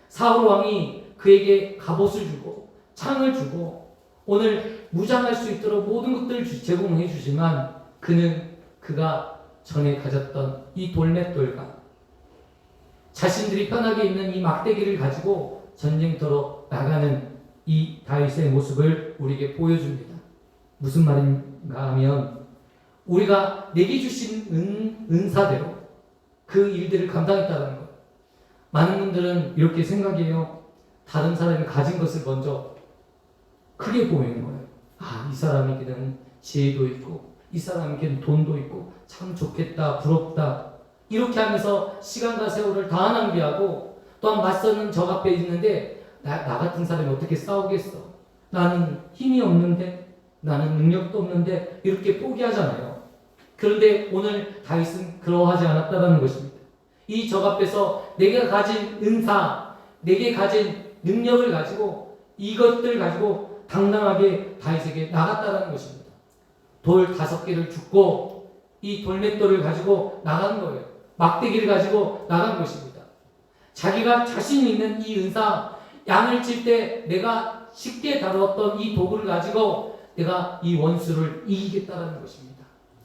사울 왕이 그에게 갑옷을 주고 창을 주고 오늘 무장할 수 있도록 모든 것들을 제공해 주지만 그가 전에 가졌던 이 돌맷돌과 자신들이 편하게 있는 이 막대기를 가지고 전쟁터로 나가는 이 다윗의 모습을 우리에게 보여줍니다. 무슨 말인가 하면 우리가 내게 주신 은사대로 그 일들을 감당했다는 것. 많은 분들은 이렇게 생각해요. 다른 사람이 가진 것을 먼저 크게 보이는 거예요. 이 사람에게는 지혜도 있고 이 사람에게는 돈도 있고 참 좋겠다, 부럽다. 이렇게 하면서 시간과 세월을 다 낭비하고 또한 맞서는 적 앞에 있는데 나 같은 사람이 어떻게 싸우겠어? 나는 힘이 없는데, 나는 능력도 없는데 이렇게 포기하잖아요. 그런데 오늘 다윗은 그러하지 않았다는 것입니다. 이 적 앞에서 내가 가진 은사, 내게 가진 능력을 가지고 이것들 가지고 당당하게 다윗에게 나갔다는 것입니다. 돌 5개를 줍고 이 돌맷돌을 가지고 나간 거예요. 막대기를 가지고 나간 것입니다. 자기가 자신 있는 이 은사, 양을 칠 때 내가 쉽게 다루었던 이 도구를 가지고 내가 이 원수를 이기겠다는 것입니다.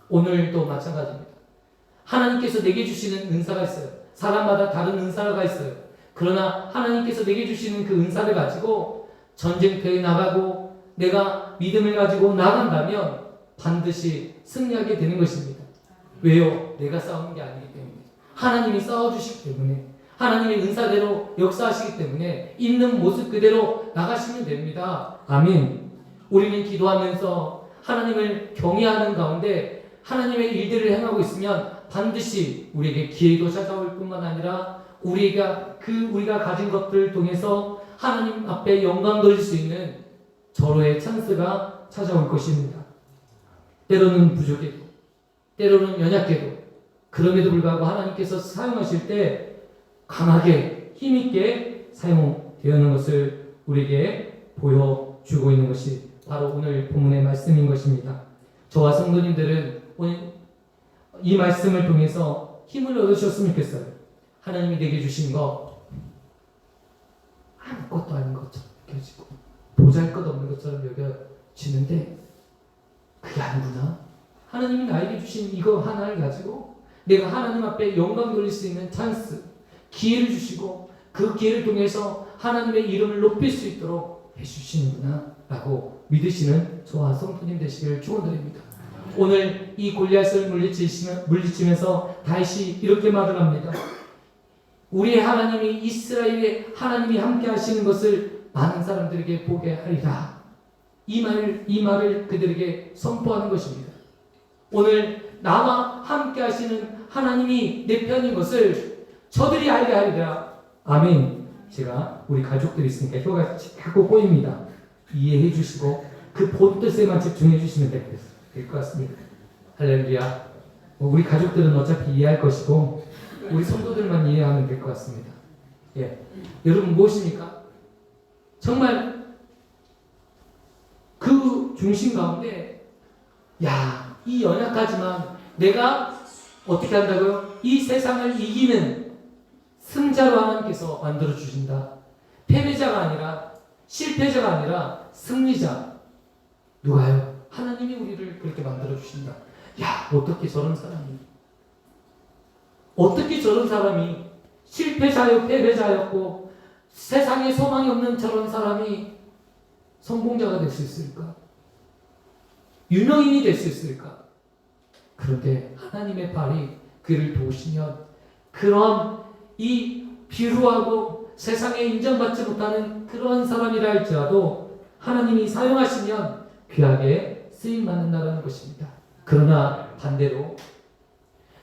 오늘도 마찬가지입니다. 하나님께서 내게 주시는 은사가 있어요. 사람마다 다른 은사가 있어요. 그러나 하나님께서 내게 주시는 그 은사를 가지고 전쟁터에 나가고 내가 믿음을 가지고 나간다면 반드시 승리하게 되는 것입니다. 왜요? 내가 싸우는 게 아니기 때문에. 하나님이 싸워주시기 때문에, 하나님의 은사대로 역사하시기 때문에 있는 모습 그대로 나가시면 됩니다. 아멘. 우리는 기도하면서 하나님을 경외하는 가운데 하나님의 일들을 행하고 있으면 반드시 우리에게 기회도 찾아올 뿐만 아니라 우리가 가진 것들을 통해서 하나님 앞에 영광 돌릴 수 있는 절호의 찬스가 찾아올 것입니다. 때로는 부족해도, 때로는 연약해도, 그럼에도 불구하고 하나님께서 사용하실 때 강하게 힘있게 사용되는 것을 우리에게 보여주고 있는 것이 바로 오늘 본문의 말씀인 것입니다. 저와 성도님들은 오늘 이 말씀을 통해서 힘을 얻으셨으면 좋겠어요. 하나님이 내게 주신 거 아무것도 아닌 것처럼 여겨지고 보잘것없는 것처럼 여겨지는데 그게 아니구나. 하나님이 나에게 주신 이거 하나를 가지고 내가 하나님 앞에 영광 돌릴 수 있는 찬스, 기회를 주시고 그 기회를 통해서 하나님의 이름을 높일 수 있도록 해주시는구나 라고 믿으시는 저와 성도님 되시기를 축원드립니다. 오늘 이 골리앗을 물리치면서 다윗이 이렇게 말을 합니다. 우리의 하나님이 이스라엘의 하나님이 함께 하시는 것을 많은 사람들에게 보게 하리라. 이 말을 그들에게 선포하는 것입니다. 오늘 나와 함께 하시는 하나님이 내 편인 것을 저들이 알게 하리라. 아멘. 제가 우리 가족들이 있으니까 혀가 자꾸 꼬입니다. 이해해 주시고 그 본 뜻에만 집중해 주시면 될 것 같습니다. 할렐루야. 우리 가족들은 어차피 이해할 것이고 우리 성도들만 이해하면 될 것 같습니다. 예. 여러분 무엇입니까? 정말 그 중심 가운데 이 연약하지만 내가 어떻게 한다고요? 이 세상을 이기는 승자로 하나님께서 만들어 주신다. 패배자가 아니라 실패자가 아니라 승리자. 누가요? 하나님이 우리를 그렇게 만들어 주신다. 어떻게 저런 사람이 실패자요 패배자였고 세상에 소망이 없는 저런 사람이 성공자가 될 수 있을까? 유명인이 될 수 있을까? 그런데 하나님의 발이 그를 도우시면 그런 이 비루하고 세상에 인정받지 못하는 그런 사람이라 할지라도 하나님이 사용하시면 귀하게 쓰임받는다는 것입니다. 그러나 반대로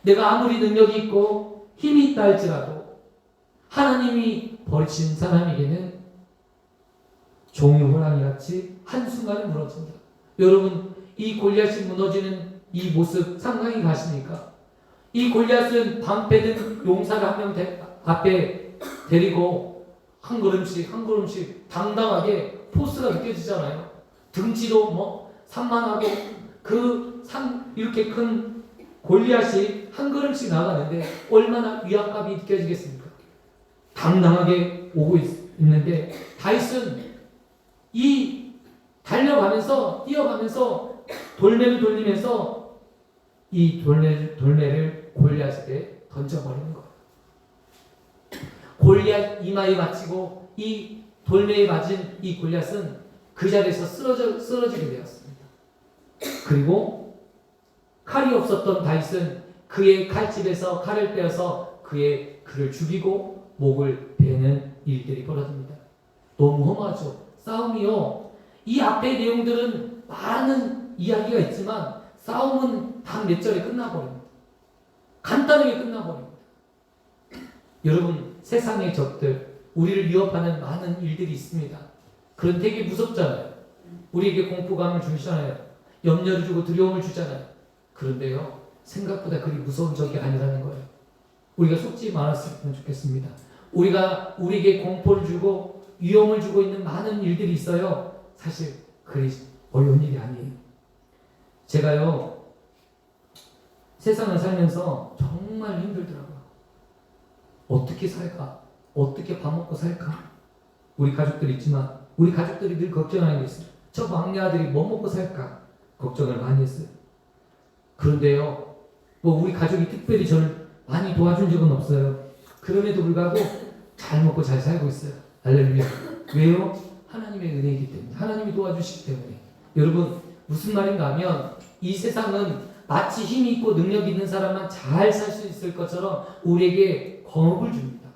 내가 아무리 능력이 있고 힘이 있다 할지라도 하나님이 버리신 사람에게는 종이 호랑이같이 한순간에 무너진다. 여러분, 이 골리앗이 무너지는 이 모습 상상이 가십니까? 이 골리앗은 방패든 용사를 한 명 앞에 데리고 한 걸음씩 당당하게 포스가 느껴지잖아요. 등치도 산만하고 이렇게 큰 골리앗이 한 걸음씩 나가는데 얼마나 위압감이 느껴지겠습니까? 당당하게 오고 있는데 다윗은 이 달려가면서 뛰어가면서 돌매를 돌리면서 이 돌매를 골리앗에게 던져버리는 거예요. 골리앗 이마에 맞히고 이 돌매에 맞은 이 골리앗은 그 자리에서 쓰러지게 되었습니다. 그리고 칼이 없었던 다윗은 그의 칼집에서 칼을 빼어서 그를 죽이고 목을 베는 일들이 벌어집니다. 너무 험하죠. 싸움이요. 이 앞의 내용들은 많은 이야기가 있지만 싸움은 단 몇 절에 끝나버립니다. 간단하게 끝나버립니다. 여러분, 세상의 적들, 우리를 위협하는 많은 일들이 있습니다. 그런 되게 무섭잖아요. 우리에게 공포감을 주잖아요. 염려를 주고 두려움을 주잖아요. 그런데요, 생각보다 그리 무서운 적이 아니라는 거예요. 우리가 속지 말았으면 좋겠습니다. 우리에게 공포를 주고 위험을 주고 있는 많은 일들이 있어요. 사실 그리 어려운 일이 아니에요. 제가요, 세상을 살면서 정말 힘들더라고요. 어떻게 살까? 어떻게 밥 먹고 살까? 우리 가족들이 있지만 우리 가족들이 늘 걱정하는 게 있어요. 저 막내 아들이 뭐 먹고 살까? 걱정을 많이 했어요. 그런데요, 우리 가족이 특별히 저를 많이 도와준 적은 없어요. 그럼에도 불구하고 잘 먹고 잘 살고 있어요. 할렐루야. 왜요? 하나님의 은혜이기 때문에, 하나님이 도와주시기 때문에. 여러분, 무슨 말인가 하면 이 세상은 마치 힘이 있고 능력이 있는 사람만 잘 살 수 있을 것처럼 우리에게 겁을 줍니다.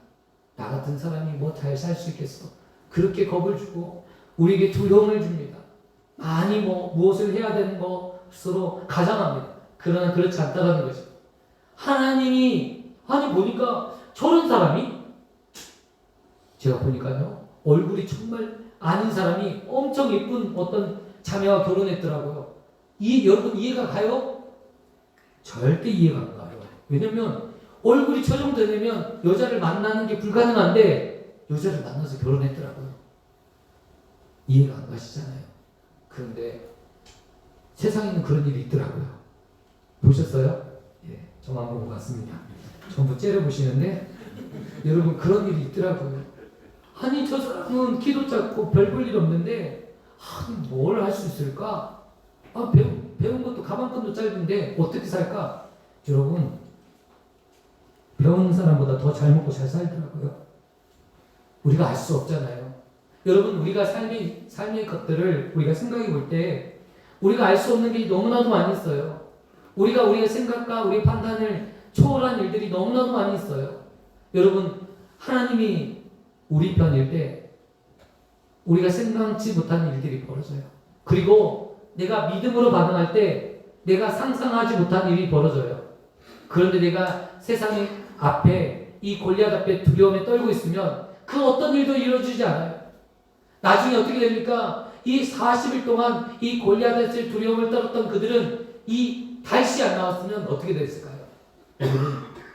나 같은 사람이 잘 살 수 있겠어? 그렇게 겁을 주고 우리에게 두려움을 줍니다. 많이 무엇을 해야 되는 것으로 가장합니다. 그러나 그렇지 않다는 거죠. 아니 보니까 저런 사람이, 제가 보니까요, 얼굴이 정말 아닌 사람이 엄청 예쁜 어떤 자매와 결혼했더라고요. 여러분 이해가 가요? 절대 이해가 안 가요. 왜냐면 얼굴이 저 정도 되면 여자를 만나는 게 불가능한데 여자를 만나서 결혼했더라고요. 이해가 안 가시잖아요. 그런데 세상에는 그런 일이 있더라고요. 보셨어요? 예, 저만 보고 갔습니다. 전부 째려보시는데 여러분 그런 일이 있더라고요. 아니 저 사람은 키도 작고 별 볼 일 없는데 뭘 할 수 있을까? 배운 것도 가방끈도 짧은데 어떻게 살까? 여러분, 배우는 사람보다 더 잘 먹고 잘 살더라고요. 우리가 알 수 없잖아요. 여러분, 우리가 삶의 것들을 우리가 생각해 볼 때 우리가 알 수 없는 게 너무나도 많이 있어요. 우리의 생각과 우리의 판단을 초월한 일들이 너무나도 많이 있어요. 여러분, 하나님이 우리 편일 때 우리가 생각지 못한 일들이 벌어져요. 그리고 내가 믿음으로 반응할 때 내가 상상하지 못한 일이 벌어져요. 그런데 내가 세상의 앞에 이 골리앗 앞에 두려움에 떨고 있으면 그 어떤 일도 이루어지지 않아요. 나중에 어떻게 됩니까? 이 40일 동안 이 골리앗의 두려움을 떨었던 그들은 이 다윗이 안 나왔으면 어떻게 됐을까요? 여러분,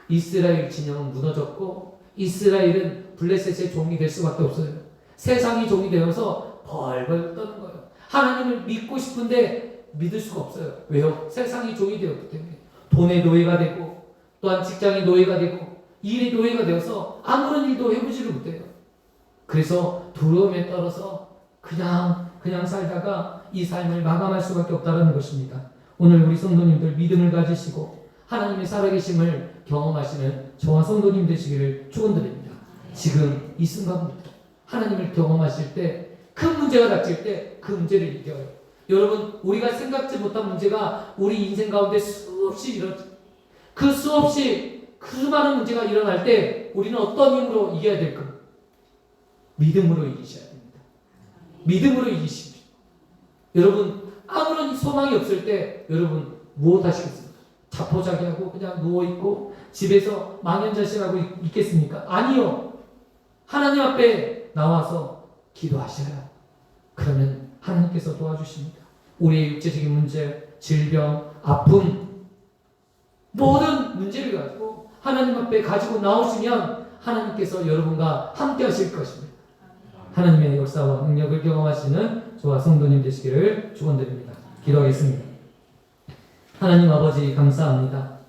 이스라엘 진영은 무너졌고 이스라엘은 블레셋의 종이 될 수밖에 없어요. 세상이 종이 되어서 벌벌 떠는 거예요. 하나님을 믿고 싶은데 믿을 수가 없어요. 왜요? 세상이 종이 되었기 때문에. 돈의 노예가 되고 또한 직장의 노예가 되고 일의 노예가 되어서 아무런 일도 해보지를 못해요. 그래서 두려움에 떨어서 그냥 살다가 이 삶을 마감할 수밖에 없다는 것입니다. 오늘 우리 성도님들 믿음을 가지시고 하나님의 살아계심을 경험하시는 저와 성도님 되시기를 축원드립니다. 지금 이 순간부터 하나님을 경험하실 때 큰 문제가 닥칠 때 그 문제를 이겨요. 여러분, 우리가 생각지 못한 문제가 우리 인생 가운데 수없이 일어나죠. 그 수없이 그 많은 문제가 일어날 때 우리는 어떤 힘으로 이겨야 될까? 믿음으로 이기셔야 됩니다. 믿음으로 이기십시오. 여러분, 아무런 소망이 없을 때 여러분 무엇 하시겠습니까? 자포자기하고 그냥 누워있고 집에서 망연자실하고 있겠습니까? 아니요. 하나님 앞에 나와서 기도하셔요. 그러면 하나님께서 도와주십니다. 우리의 육체적인 문제, 질병, 아픔, 모든 문제를 가지고 하나님 앞에 가지고 나오시면 하나님께서 여러분과 함께 하실 것입니다. 하나님의 역사와 능력을 경험하시는 저와 성도님 되시기를 축원드립니다. 기도하겠습니다. 하나님 아버지 감사합니다.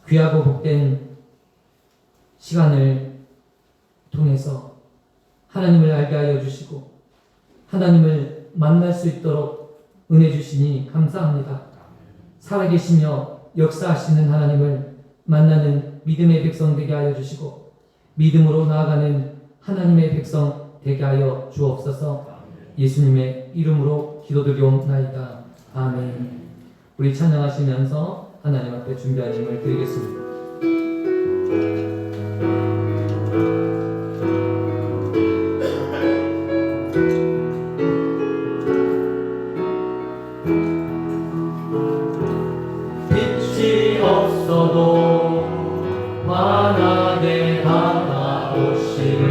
귀하고 복된 시간을 통해서 하나님을 알게 하여 주시고 하나님을 만날 수 있도록 은혜 주시니 감사합니다. 살아계시며 역사하시는 하나님을 만나는 믿음의 백성 되게 하여 주시고 믿음으로 나아가는 하나님의 백성 되게 하여 주옵소서. 예수님의 이름으로 기도드리옵나이다. 아멘. 우리 찬양하시면서 하나님 앞에 준비한 힘을 드리겠습니다. 빛이 없어도 환하게 다가오시는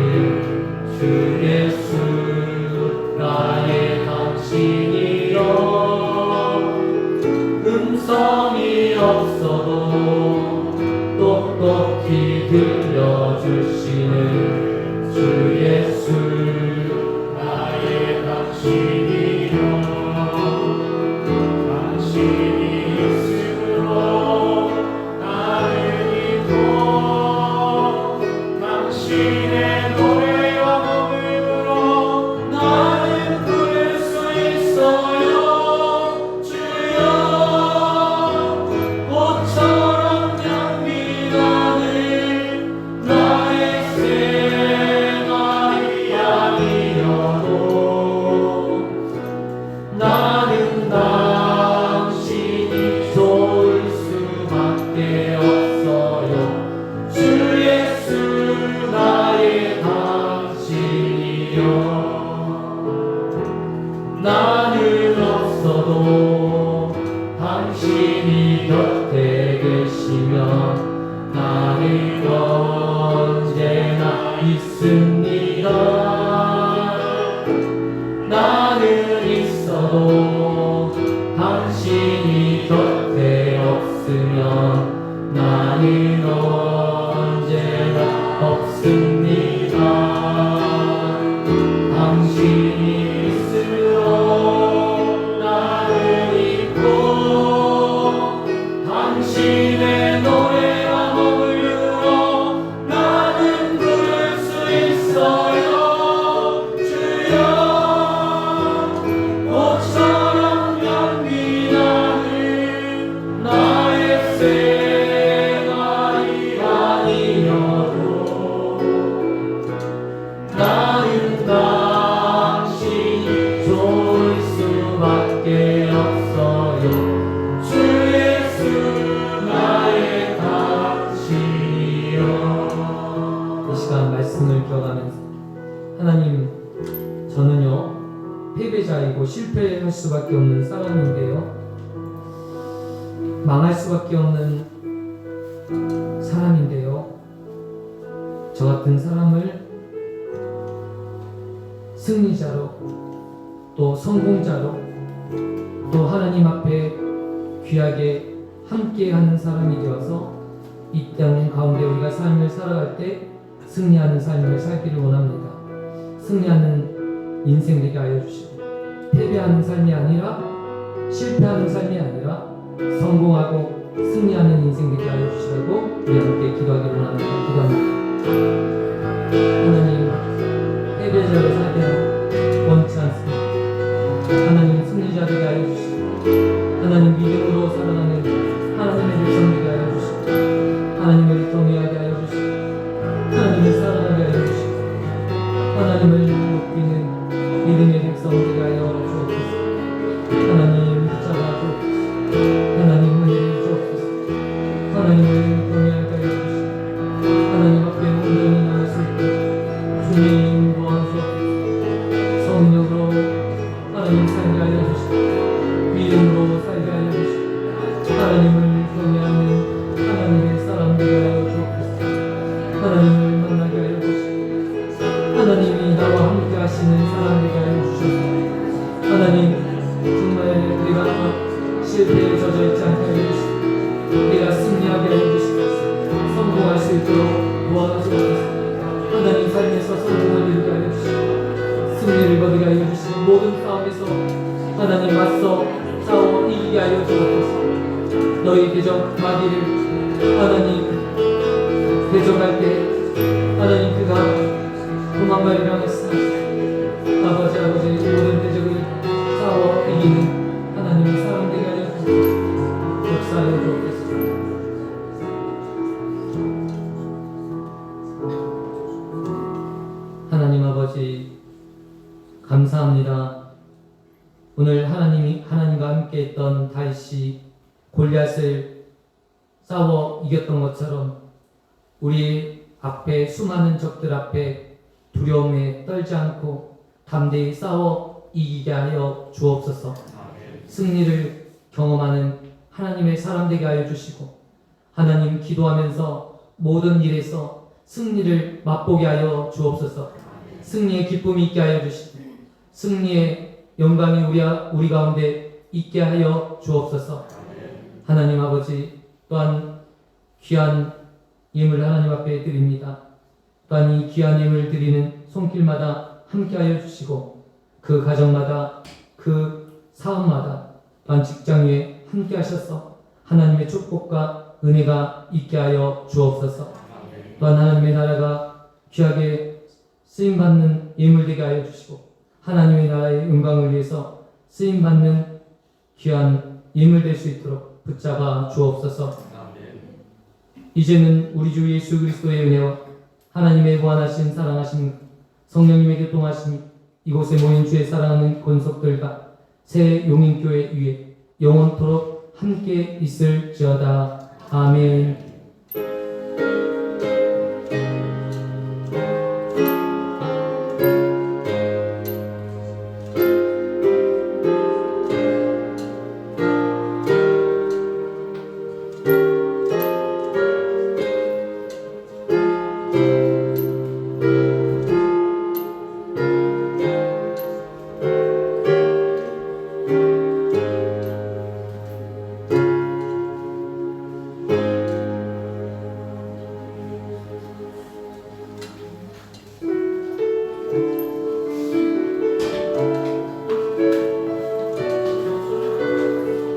주 예수 나의 당신이여 음성이 없어도 똑똑히 들려주시는 주 예수 나의 당신이여 당신이 있으므로 나는 있고 당신의 노래와 몸으로 나는 부를 수 있어요. 주여 꽃처럼 향기 나는 나의 생활이 아니어도 나는 당신이 좋을 수밖에 없어요. 주 예수 나의 당신이여 나는 없어도 당신이 곁에 계시면 나는 언제나 있습니다. 나는 있어도 당신이 곁에 없으면 나는 언제나 없습니다. 당신이 있으므로 나는 있고 당신의 노래와 머물러 나는 부를 수 있어요. 주여 꽃처럼 향기 나는 나의 생활이 아니어도 나는 당신이 좋을 수밖에 없어요. 주 예수 나의 당신이여. 이 시간 말씀을 기억하면서 하나님 저는요 패배자이고 실패할 수밖에 없는 사람인데요 망할 수밖에 없는 사람인데요 저 같은 사람을 승리자로 또 성공자로 또 하나님 앞에 귀하게 함께하는 사람이 되어서 이 땅 가운데 우리가 삶을 살아갈 때 승리하는 삶을 살기를 원합니다. 승리하는 인생 되게 하여 주시고 패배하는 삶이 아니라 실패하는 삶이 아니라 성공하고 승리하는 인생 되게 하여 주시라고 우리 함께 기도하기를 원합니다. 기도합니다. 하나님 패배자로 살게 원치 않습니다. 하나님 승리자 되게 하여 주시고 하나님 믿음으로 살아가는 하나님의 백성 되게 하여 주시고 하나님을 경외하게 하여 주시고 하나님을 사랑하게 하여 주시고 하나님을 높이는 믿음의 백성 되게 하여 주옵소서. 하나님 붙잡아 주옵소서. 하나님 은혜를 주옵소서. 하나님을 경외하게 하여 주시고 하나님 앞에 온전히 나아설 때 주님 도와주옵소서. 성령으로 하나님 살게 하여 주시고 믿음으로 살게 하여 주시고 하나님을 경외하는 원하시옵소서. 하나님 삶에서 성공을 이루게 하여 주시고 승리를 거두게 하여 주시고 모든 싸움에서 하나님 맞서 싸워 이기게 하여 주옵소서. 너희 대적 마귀를 하나님 대적할 때 하나님 그가 도망가리라 했으나 아버지 모든 대적을 싸워 이기는 하나님의 사람 되게 하여 주옵소서. 역사하여 주옵소서. 하나님 아버지 감사합니다. 오늘 하나님과 함께 했던 다윗이 골리앗을 싸워 이겼던 것처럼 우리 앞에 수많은 적들 앞에 두려움에 떨지 않고 담대히 싸워 이기게 하여 주옵소서. 승리를 경험하는 하나님의 사람 되게 하여 주시고 하나님 기도하면서 모든 일에서 승리를 맛보게 하여 주옵소서. 승리의 기쁨이 있게 하여 주시고 승리의 영광이 우리 가운데 있게 하여 주옵소서. 하나님 아버지 또한 귀한 예물 하나님 앞에 드립니다. 또한 이 귀한 예물 드리는 손길마다 함께 하여 주시고 그 가정마다 그 사업마다 또한 직장 위에 함께 하셔서 하나님의 축복과 은혜가 있게 하여 주옵소서. 또한 하나님의 나라가 귀하게 쓰임받는 예물 되게 하여 주시고 하나님의 나라의 영광을 위해서 쓰임받는 귀한 예물 될 수 있도록 붙잡아 주옵소서. 이제는 우리 주 예수 그리스도의 은혜와 하나님의 무한하신 사랑하심 성령님의 교통하심 이곳에 모인 주의 사랑하는 권속들과 새 용인교회 위에 영원토록 함께 있을지어다. 아멘.